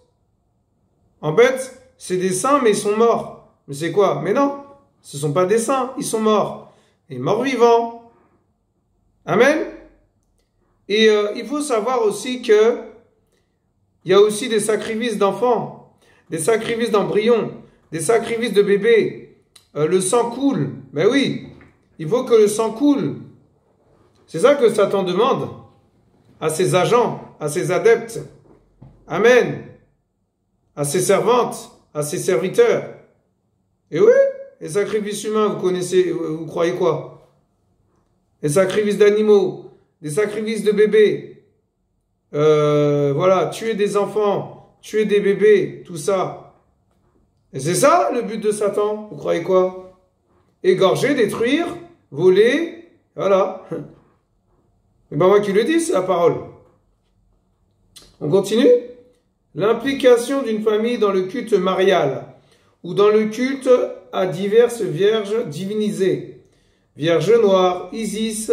Speaker 1: En fait, c'est des saints, mais ils sont morts. Mais c'est quoi? Mais non, ce ne sont pas des saints, ils sont morts. Et morts vivants. Amen. Et il faut savoir aussi que il y a aussi des sacrifices d'enfants, des sacrifices d'embryons, des sacrifices de bébés. Le sang coule. Mais oui, il faut que le sang coule. C'est ça que Satan demande à ses agents, à ses adeptes. Amen. À ses servantes, à ses serviteurs. Et oui, les sacrifices humains, vous connaissez, vous croyez quoi? Les sacrifices d'animaux, des sacrifices de bébés. Voilà, tuer des enfants, tuer des bébés, tout ça. Et c'est ça le but de Satan, vous croyez quoi? Égorger, détruire, voler, voilà. C'est pas moi qui le dis, c'est la parole. On continue? L'implication d'une famille dans le culte marial ou dans le culte à diverses vierges divinisées. Vierge noire, Isis,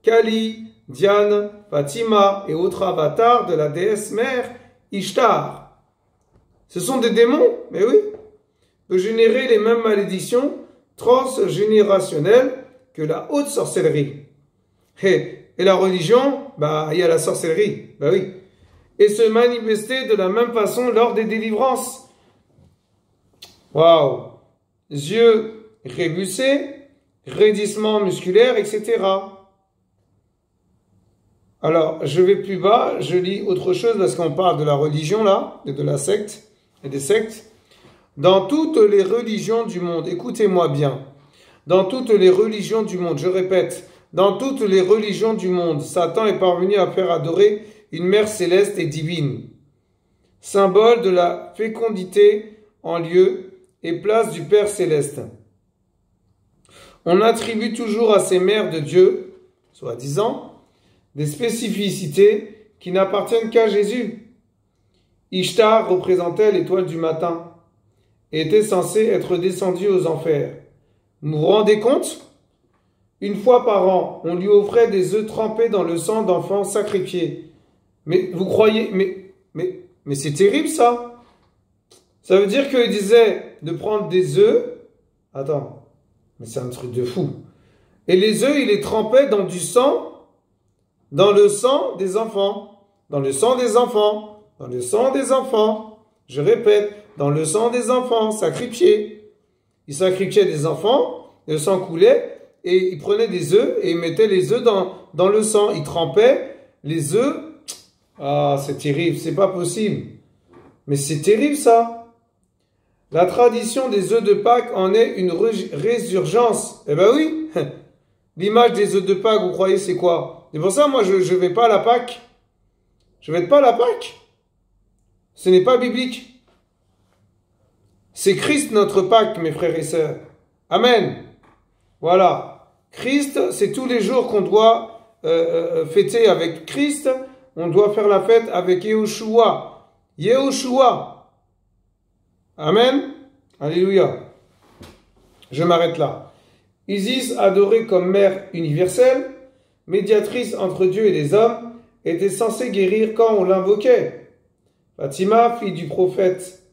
Speaker 1: Kali, Diane, Fatima et autres avatars de la déesse mère Ishtar. Ce sont des démons, mais oui, peut générer les mêmes malédictions transgénérationnelles que la haute sorcellerie. Et la religion, bah, il y a la sorcellerie, bah oui. Et se manifester de la même façon lors des délivrances. Waouh! Yeux révulsés, raidissement musculaire, etc. Alors, je vais plus bas, je lis autre chose parce qu'on parle de la religion là, et de la secte, et des sectes. Dans toutes les religions du monde, écoutez-moi bien, dans toutes les religions du monde, je répète, dans toutes les religions du monde, Satan est parvenu à faire adorer une mère céleste et divine, symbole de la fécondité en lieu et place du Père céleste. On attribue toujours à ces mères de Dieu, soi-disant, des spécificités qui n'appartiennent qu'à Jésus. Ishtar représentait l'étoile du matin et était censée être descendue aux enfers. Vous vous rendez compte? Une fois par an, on lui offrait des œufs trempés dans le sang d'enfants sacrifiés. Mais vous croyez, mais c'est terrible ça. Ça veut dire qu'il disait de prendre des œufs. Attends, mais c'est un truc de fou. Et les œufs, il les trempait dans du sang, dans le sang des enfants, dans le sang des enfants, dans le sang des enfants. Je répète, dans le sang des enfants sacrifiés. Il sacrifiait des enfants, le sang coulait. Et il prenait des œufs et il mettait les œufs dans le sang. Il trempait les œufs. Ah, c'est terrible, c'est pas possible. Mais c'est terrible ça. La tradition des œufs de Pâques en est une résurgence. Eh ben oui. L'image des œufs de Pâques, vous croyez c'est quoi? C'est pour ça, moi, je vais pas à la Pâques. Je vais pas à la Pâques. Ce n'est pas biblique. C'est Christ notre Pâques, mes frères et sœurs. Amen. Voilà. Christ, c'est tous les jours qu'on doit fêter avec Christ. On doit faire la fête avec Yehoshua. Yehoshua. Amen. Alléluia. Je m'arrête là. Isis, adorée comme mère universelle, médiatrice entre Dieu et les hommes, était censée guérir quand on l'invoquait. Fatima, fille du prophète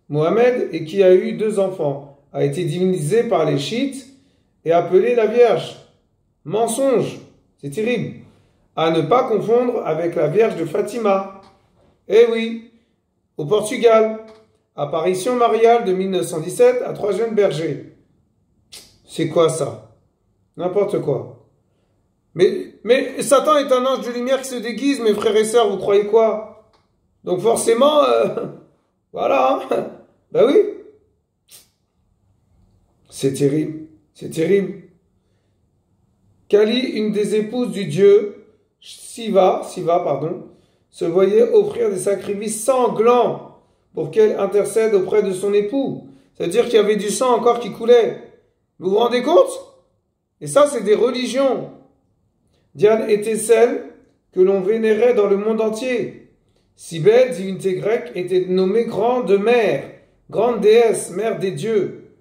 Speaker 1: Mohammed et qui a eu 2 enfants, a été divinisée par les chiites et appelée la Vierge. Mensonge, c'est terrible. À ne pas confondre avec la Vierge de Fatima. Eh oui, au Portugal, apparition mariale de 1917 à 3 jeunes bergers. C'est quoi ça? N'importe quoi. Mais Satan est un ange de lumière qui se déguise, mes frères et sœurs, vous croyez quoi? Donc forcément, voilà. Hein. Ben oui. C'est terrible. C'est terrible. Kali, une des épouses du dieu Shiva, se voyait offrir des sacrifices sanglants pour qu'elle intercède auprès de son époux. C'est-à-dire qu'il y avait du sang encore qui coulait. Vous vous rendez compte? Et ça, c'est des religions. Diane était celle que l'on vénérait dans le monde entier. Cybèle, divinité grecque, était nommée grande mère, grande déesse, mère des dieux.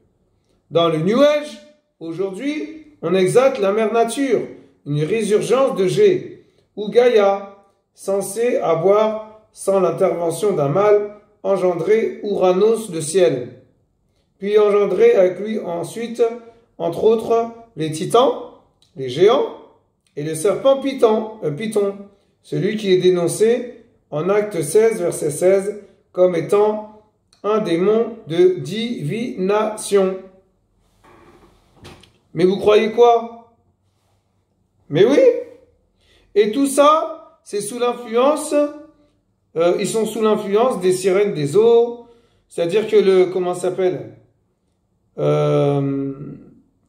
Speaker 1: Dans le New Age, aujourd'hui, on exalte la mère nature, une résurgence de G, ou Gaïa, censée avoir, sans l'intervention d'un mâle, engendré Ouranos, le ciel. Puis engendré avec lui ensuite, entre autres, les titans, les géants, et le serpent Python, celui qui est dénoncé en Acte 16, verset 16, comme étant un démon de divination. Mais vous croyez quoi? Mais oui. Et tout ça, c'est sous l'influence, ils sont sous l'influence des sirènes des eaux, c'est-à-dire que comment ça s'appelle?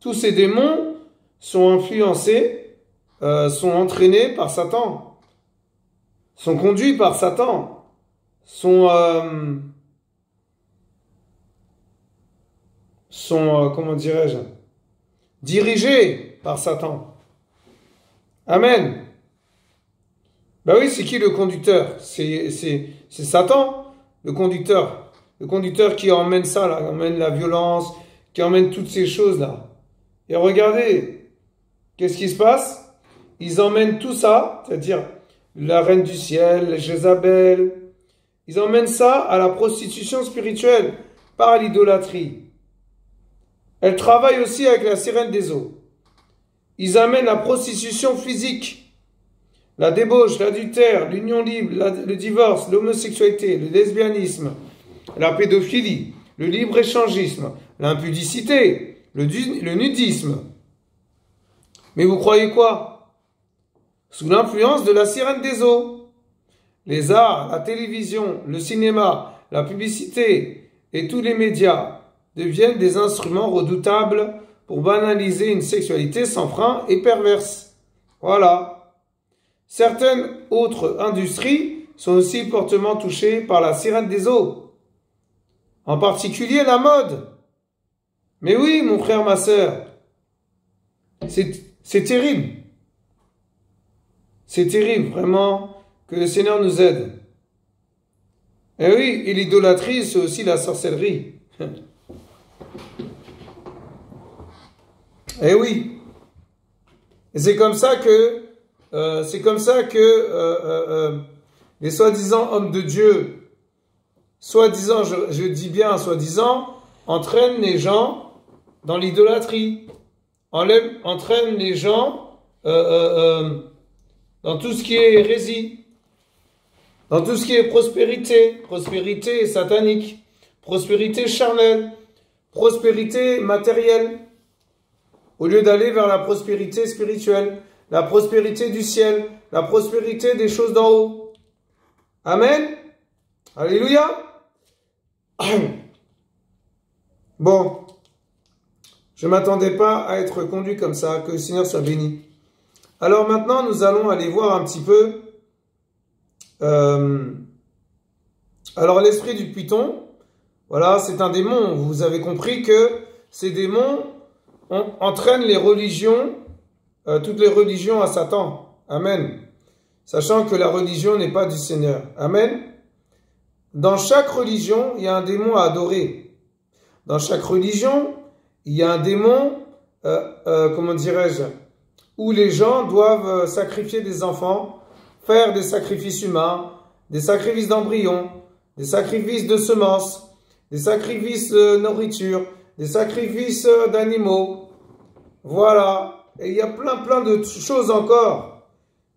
Speaker 1: Tous ces démons sont influencés, sont entraînés par Satan, sont conduits par Satan, sont comment dirais-je, dirigés par Satan. Amen. Ben oui, c'est qui le conducteur? C'est Satan, le conducteur. Le conducteur qui emmène ça, là, emmène la violence, qui emmène toutes ces choses-là. Et regardez, qu'est-ce qui se passe? Ils emmènent tout ça, c'est-à-dire la reine du ciel, Jézabel. Ils emmènent ça à la prostitution spirituelle, par l'idolâtrie. Elle travaille aussi avec la sirène des eaux. Ils amènent la prostitution physique, la débauche, l'adultère, l'union libre, le divorce, l'homosexualité, le lesbianisme, la pédophilie, le libre-échangisme, l'impudicité, le nudisme. Mais vous croyez quoi? Sous l'influence de la sirène des eaux. Les arts, la télévision, le cinéma, la publicité et tous les médias deviennent des instruments redoutables pour banaliser une sexualité sans frein et perverse. Voilà. Certaines autres industries sont aussi fortement touchées par la sirène des eaux. En particulier la mode. Mais oui, mon frère, ma sœur. C'est terrible. C'est terrible, vraiment, que le Seigneur nous aide. Et oui, et l'idolâtrie, c'est aussi la sorcellerie. Eh oui. Et c'est comme ça que les soi-disant hommes de Dieu, soi-disant, je dis bien soi-disant, entraînent les gens dans l'idolâtrie, entraînent les gens dans tout ce qui est hérésie, dans tout ce qui est prospérité satanique, prospérité charnelle, prospérité matérielle, au lieu d'aller vers la prospérité spirituelle, la prospérité du ciel, la prospérité des choses d'en haut. Amen. Alléluia. Bon, je ne m'attendais pas à être conduit comme ça, que le Seigneur soit béni. Alors maintenant, nous allons aller voir un petit peu. Alors l'esprit du python, voilà, c'est un démon. Vous avez compris que ces démons entraînent les religions, toutes les religions à Satan. Amen. Sachant que la religion n'est pas du Seigneur. Amen. Dans chaque religion, il y a un démon à adorer. Dans chaque religion, il y a un démon, comment dirais-je, où les gens doivent sacrifier des enfants, faire des sacrifices humains, des sacrifices d'embryons, des sacrifices de semences, des sacrifices de nourriture, des sacrifices d'animaux. Voilà. Et il y a plein de choses encore.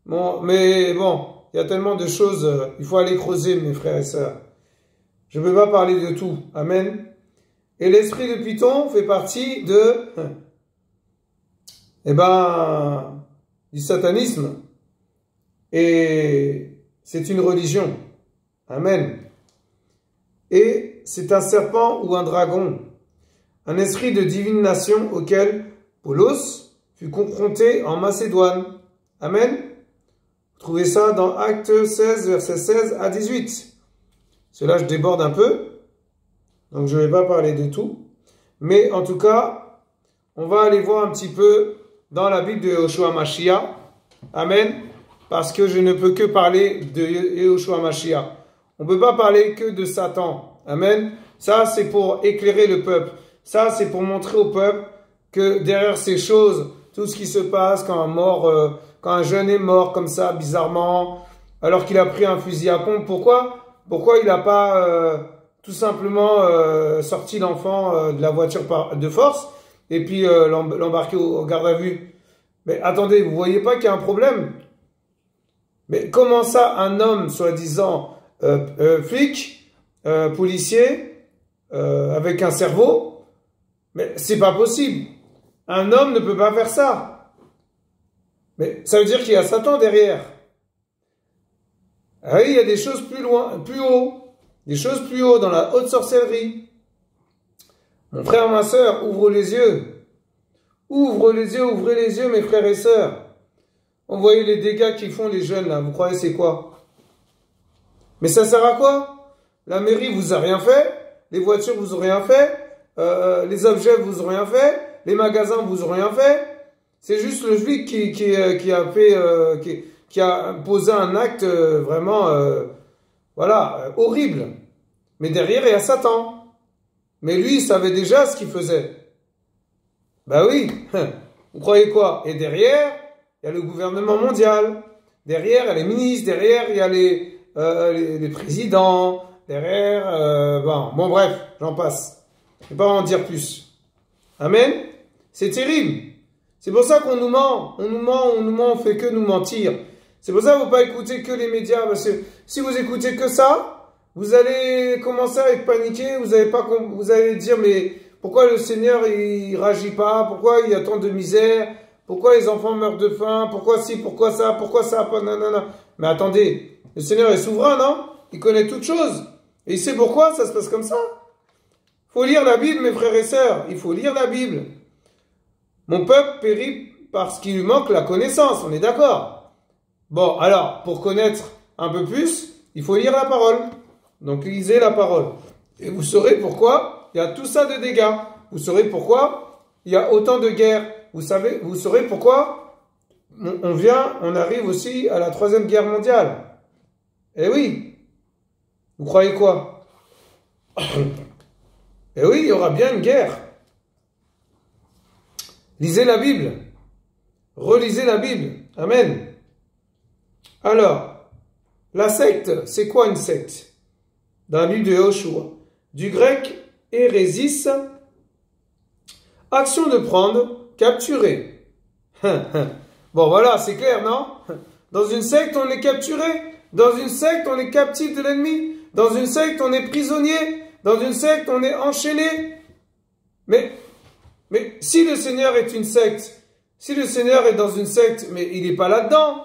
Speaker 1: Bon, mais bon, il y a tellement de choses, il faut aller creuser, mes frères et sœurs. Je ne peux pas parler de tout. Amen. Et l'esprit de Python fait partie du satanisme. Et c'est une religion. Amen. Et c'est un serpent ou un dragon, un esprit de divination auquel Paulos fut confronté en Macédoine. Amen. Vous trouvez ça dans Actes 16, versets 16 à 18. Cela, je déborde un peu. Donc, je ne vais pas parler de tout. Mais en tout cas, on va aller voir un petit peu dans la Bible de Yehoshua Mashiach. Amen. Parce que je ne peux que parler de Yehoshua Mashiach. On ne peut pas parler que de Satan. Amen. Ça, c'est pour éclairer le peuple. Ça, c'est pour montrer au peuple que derrière ces choses, tout ce qui se passe quand un jeune est mort comme ça, bizarrement, alors qu'il a pris un fusil à pompe, pourquoi il n'a pas tout simplement sorti l'enfant de la voiture de force et puis l'embarquer au garde à vue? Mais attendez, vous voyez pas qu'il y a un problème? Mais comment ça, un homme soi-disant flic, policier, avec un cerveau? Mais c'est pas possible. Un homme ne peut pas faire ça. Mais ça veut dire qu'il y a Satan derrière. Ah oui, il y a des choses plus loin, plus haut. Des choses plus haut dans la haute sorcellerie. Mon frère, ma sœur, ouvre les yeux. Ouvrez les yeux, mes frères et sœurs. On voyait les dégâts qu'ils font les jeunes là. Vous croyez c'est quoi? Mais ça sert à quoi? La mairie vous a rien fait. Les voitures vous ont rien fait. Les objets vous ont rien fait. Les magasins vous ont rien fait. C'est juste le flic qui a posé un acte vraiment, horrible. Mais derrière, il y a Satan. Mais lui, il savait déjà ce qu'il faisait. Ben oui. Vous croyez quoi? Et derrière, il y a le gouvernement mondial. Derrière, il y a les ministres. Derrière, il y a les présidents. Derrière, bon, bref, j'en passe. Je ne vais pas en dire plus. Amen. C'est terrible. C'est pour ça qu'on nous ment. On fait que nous mentir. C'est pour ça qu'il ne faut pas écouter que les médias. Parce que si vous écoutez que ça, vous allez commencer à être paniqué. Vous allez dire, mais pourquoi le Seigneur, il réagit pas? Pourquoi il y a tant de misère? Pourquoi les enfants meurent de faim? Pourquoi ci? Pourquoi ça? Nanana. Mais attendez, le Seigneur est souverain, non? Il connaît toutes choses. Et il sait pourquoi ça se passe comme ça. Il faut lire la Bible, mes frères et sœurs. Il faut lire la Bible. Mon peuple périt parce qu'il lui manque la connaissance. On est d'accord? Bon, alors, pour connaître un peu plus, il faut lire la parole. Donc, lisez la parole. Et vous saurez pourquoi il y a tout ça de dégâts. Vous saurez pourquoi il y a autant de guerres. Vous saurez pourquoi on arrive aussi à la 3e guerre mondiale. Eh oui. Vous croyez quoi? Eh oui, il y aura bien une guerre. Lisez la Bible. Relisez la Bible. Amen. Alors, la secte, c'est quoi une secte? Dans la Bible de Yoshua. Du grec, hérésis, action de prendre, capturer. Bon, voilà, c'est clair, non? Dans une secte, on est capturé. Dans une secte, on est captif de l'ennemi. Dans une secte, on est prisonnier. Dans une secte, on est enchaîné. Mais si le Seigneur est une secte, si le Seigneur est dans une secte, mais il n'est pas là-dedans.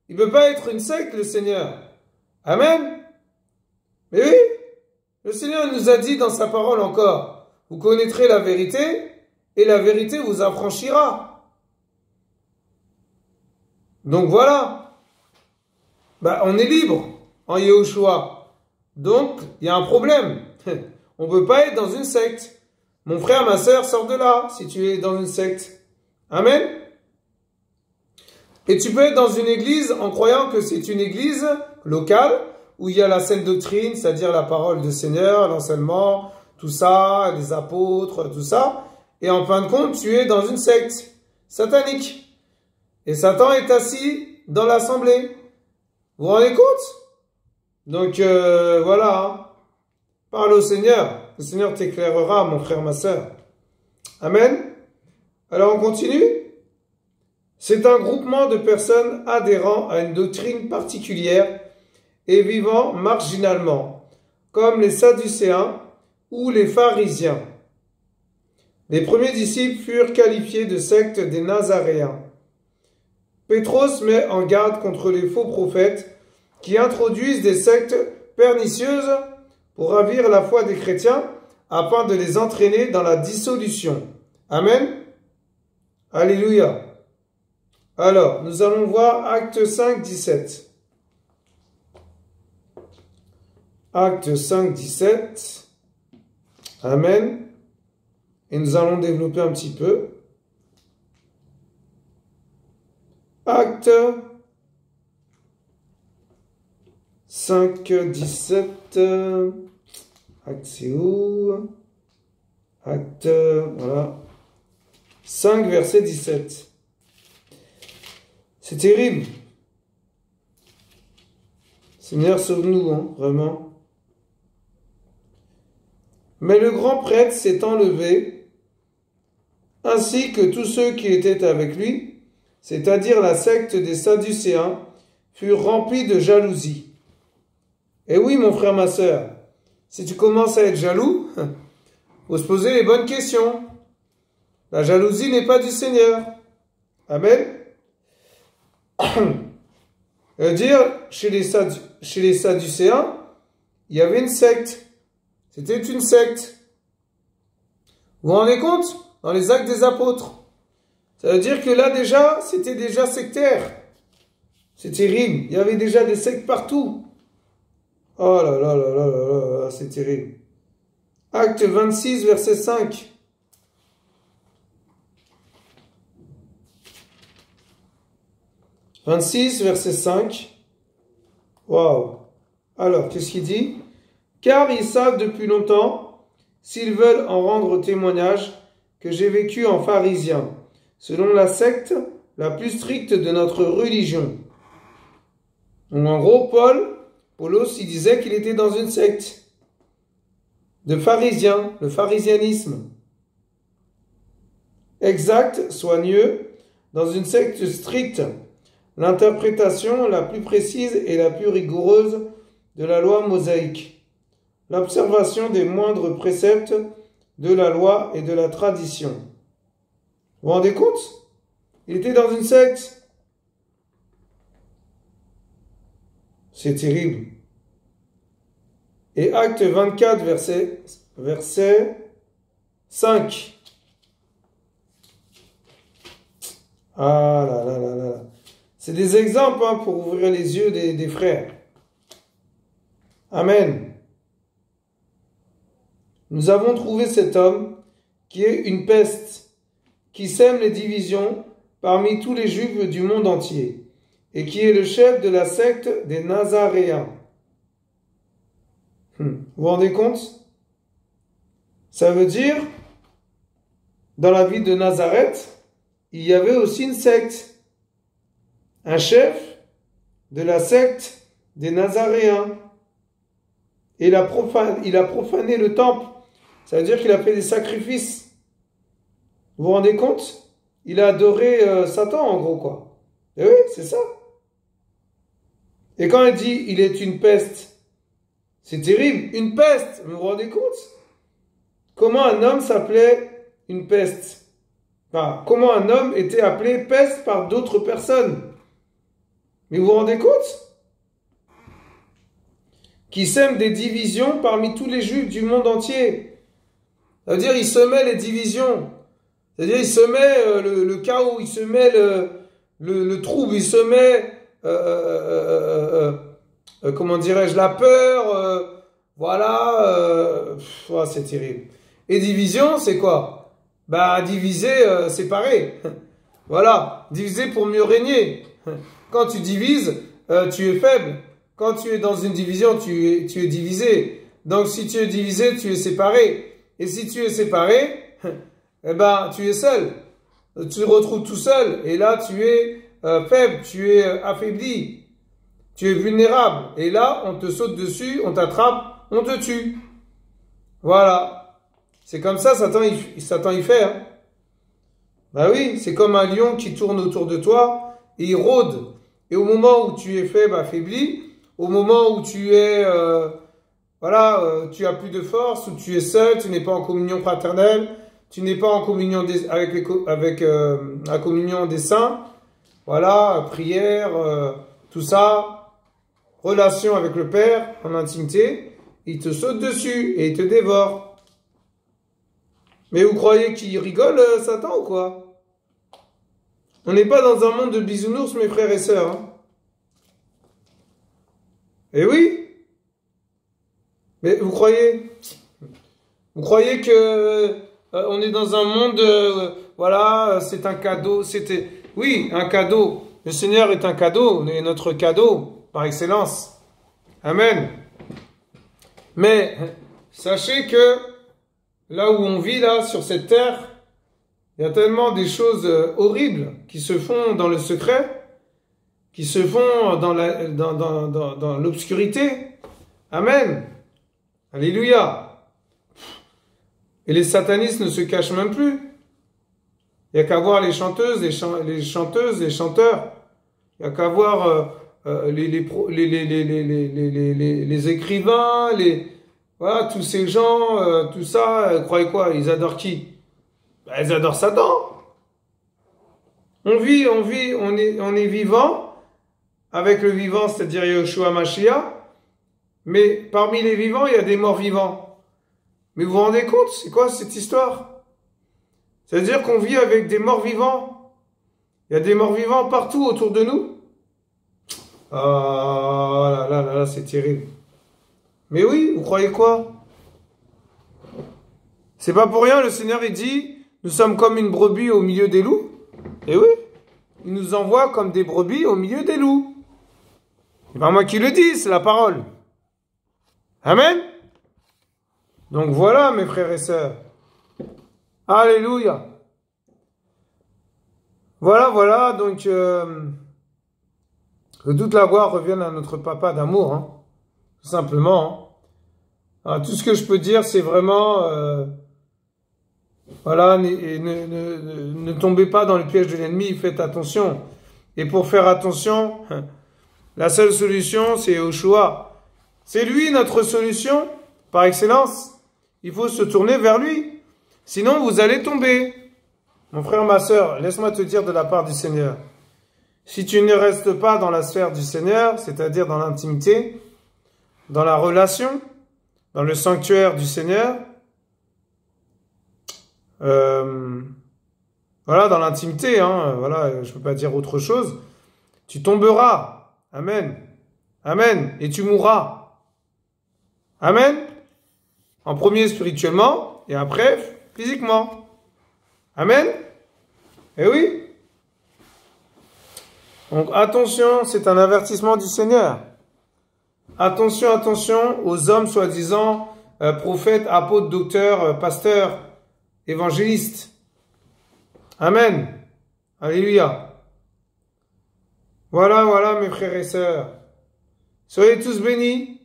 Speaker 1: Il ne peut pas être une secte, le Seigneur. Amen. Mais oui, le Seigneur nous a dit dans sa parole encore, vous connaîtrez la vérité, et la vérité vous affranchira. Donc voilà. On est libre en Yehoshua. Donc, il y a un problème. On ne peut pas être dans une secte. Mon frère, ma sœur, sors de là si tu es dans une secte. Amen. Et tu peux être dans une église en croyant que c'est une église locale où il y a la saine doctrine, c'est-à-dire la parole du Seigneur, l'enseignement, tout ça, les apôtres, tout ça. Et en fin de compte, tu es dans une secte satanique. Et Satan est assis dans l'assemblée. Vous vous rendez compte? Donc voilà. Hein. Parle au Seigneur. Le Seigneur t'éclairera, mon frère, ma sœur. Amen. Alors on continue. C'est un groupement de personnes adhérant à une doctrine particulière et vivant marginalement, comme les Sadducéens ou les pharisiens. Les premiers disciples furent qualifiés de secte des Nazaréens. Pétros met en garde contre les faux prophètes qui introduisent des sectes pernicieuses pour ravir la foi des chrétiens afin de les entraîner dans la dissolution. Amen. Alléluia. Alors, nous allons voir Acte 5, 17. Acte 5, 17. Amen. Et nous allons développer un petit peu. Acte 5, 17. Acte, c'est où? Acte, voilà. 5, verset 17. C'est terrible. Seigneur, sauve-nous, hein, vraiment. Mais le grand prêtre s'étant levé, ainsi que tous ceux qui étaient avec lui, c'est-à-dire la secte des Sadducéens, furent remplis de jalousie. Et oui, mon frère, ma sœur, si tu commences à être jaloux, faut se poser les bonnes questions. La jalousie n'est pas du Seigneur. Amen. Dire, chez les Sadducéens, il y avait une secte. C'était une secte. Vous vous rendez compte? Dans les actes des apôtres. Ça veut dire que là déjà, c'était déjà sectaire. C'est terrible. Il y avait déjà des sectes partout. Oh là là là là là là, c'est terrible. Acte 26, verset 5. « 26, verset 5. Waouh. Alors, qu'est-ce qu'il dit? Car ils savent depuis longtemps, s'ils veulent en rendre témoignage, que j'ai vécu en pharisien, selon la secte la plus stricte de notre religion. » Donc, en gros, Paulos, il disait qu'il était dans une secte de pharisiens, le pharisianisme. Exact, soigneux, dans une secte stricte, l'interprétation la plus précise et la plus rigoureuse de la loi mosaïque, l'observation des moindres préceptes de la loi et de la tradition. Vous vous rendez compte? Il était dans une secte. C'est terrible. Et acte 24, verset 5. Ah là là là là. C'est des exemples hein, pour ouvrir les yeux des frères. Amen. Nous avons trouvé cet homme qui est une peste, qui sème les divisions parmi tous les juifs du monde entier, et qui est le chef de la secte des Nazaréens. Vous vous rendez compte? Ça veut dire, dans la ville de Nazareth, il y avait aussi une secte. Un chef de la secte des Nazaréens. Et il a profané le temple. Ça veut dire qu'il a fait des sacrifices. Vous vous rendez compte? Il a adoré Satan, en gros, quoi. Et oui, c'est ça. Et quand il dit, il est une peste, c'est terrible. Une peste, vous vous rendez compte? Comment un homme s'appelait une peste? Enfin, comment un homme était appelé peste par d'autres personnes? Mais vous vous rendez compte? Qui sème des divisions parmi tous les juifs du monde entier. C'est-à-dire, il semait les divisions. C'est-à-dire, il semait le chaos, il semait le trouble, il semait, comment dirais-je, la peur, voilà, c'est terrible. Et division, c'est quoi? Bah, diviser, séparer. Voilà, diviser pour mieux régner. Quand tu divises, tu es faible. Quand tu es dans une division, tu es divisé. Donc, si tu es divisé, tu es séparé. Et si tu es séparé, eh ben, tu es seul. Tu te retrouves tout seul. Et là, tu es faible, tu es affaibli. Tu es vulnérable. Et là, on te saute dessus, on t'attrape, on te tue. Voilà. C'est comme ça, Satan, il fait. Hein. Bah oui, c'est comme un lion qui tourne autour de toi et il rôde. Et au moment où tu es faible, affaibli, au moment où tu es, tu as plus de force, où tu es seul, tu n'es pas en communion fraternelle, tu n'es pas en communion avec la communion des saints, voilà, prière, tout ça, relation avec le Père en intimité, il te saute dessus et il te dévore. Mais vous croyez qu'il rigole, Satan, ou quoi? On n'est pas dans un monde de bisounours, mes frères et sœurs. Hein. Eh oui. Mais vous croyez que on est dans un monde, voilà, c'est un cadeau, oui, un cadeau. Le Seigneur est un cadeau, est notre cadeau par excellence. Amen. Mais sachez que là où on vit, là, sur cette terre, il y a tellement des choses horribles qui se font dans le secret, qui se font dans l'obscurité. Amen. Alléluia. Et les satanistes ne se cachent même plus. Il n'y a qu'à voir les chanteuses, les chanteuses, les chanteurs. Il n'y a qu'à voir les écrivains, voilà, tous ces gens, tout ça. Croyez quoi? Ils adorent qui? Ben, ils adorent Satan. On est vivant avec le vivant, c'est-à-dire Yeshua Mashiach. Mais parmi les vivants, il y a des morts vivants. Mais vous vous rendez compte, c'est quoi cette histoire? C'est-à-dire qu'on vit avec des morts vivants. Il y a des morts vivants partout autour de nous. Ah là, c'est terrible. Mais oui, vous croyez quoi? C'est pas pour rien, le Seigneur, il dit, nous sommes comme une brebis au milieu des loups. Et oui, il nous envoie comme des brebis au milieu des loups. C'est pas moi qui le dis, c'est la parole. Amen. Donc voilà, mes frères et sœurs. Alléluia. Voilà, donc que toute la gloire revienne à notre papa d'amour, hein, tout simplement. Hein. Alors, tout ce que je peux dire, c'est vraiment, voilà, ne tombez pas dans le piège de l'ennemi, faites attention. Et pour faire attention, la seule solution, c'est Yeshua. C'est lui notre solution, par excellence. Il faut se tourner vers lui. Sinon, vous allez tomber. Mon frère, ma sœur, laisse-moi te dire de la part du Seigneur. Si tu ne restes pas dans la sphère du Seigneur, c'est-à-dire dans l'intimité, dans la relation, dans le sanctuaire du Seigneur, voilà, dans l'intimité, hein, voilà, je ne peux pas dire autre chose, tu tomberas. Amen. Amen. Et tu mourras. Amen. En premier spirituellement et après physiquement. Amen. Eh oui. Donc attention, c'est un avertissement du Seigneur. Attention, attention aux hommes soi-disant prophètes, apôtres, docteurs, pasteurs, évangélistes. Amen. Alléluia. Voilà, voilà, mes frères et sœurs. Soyez tous bénis.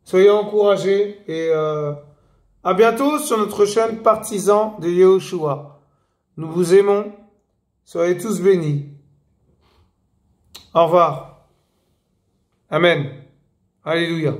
Speaker 1: Soyez encouragés. Et à bientôt sur notre chaîne Partisans de Yehoshua. Nous vous aimons. Soyez tous bénis. Au revoir. Amen. Alléluia.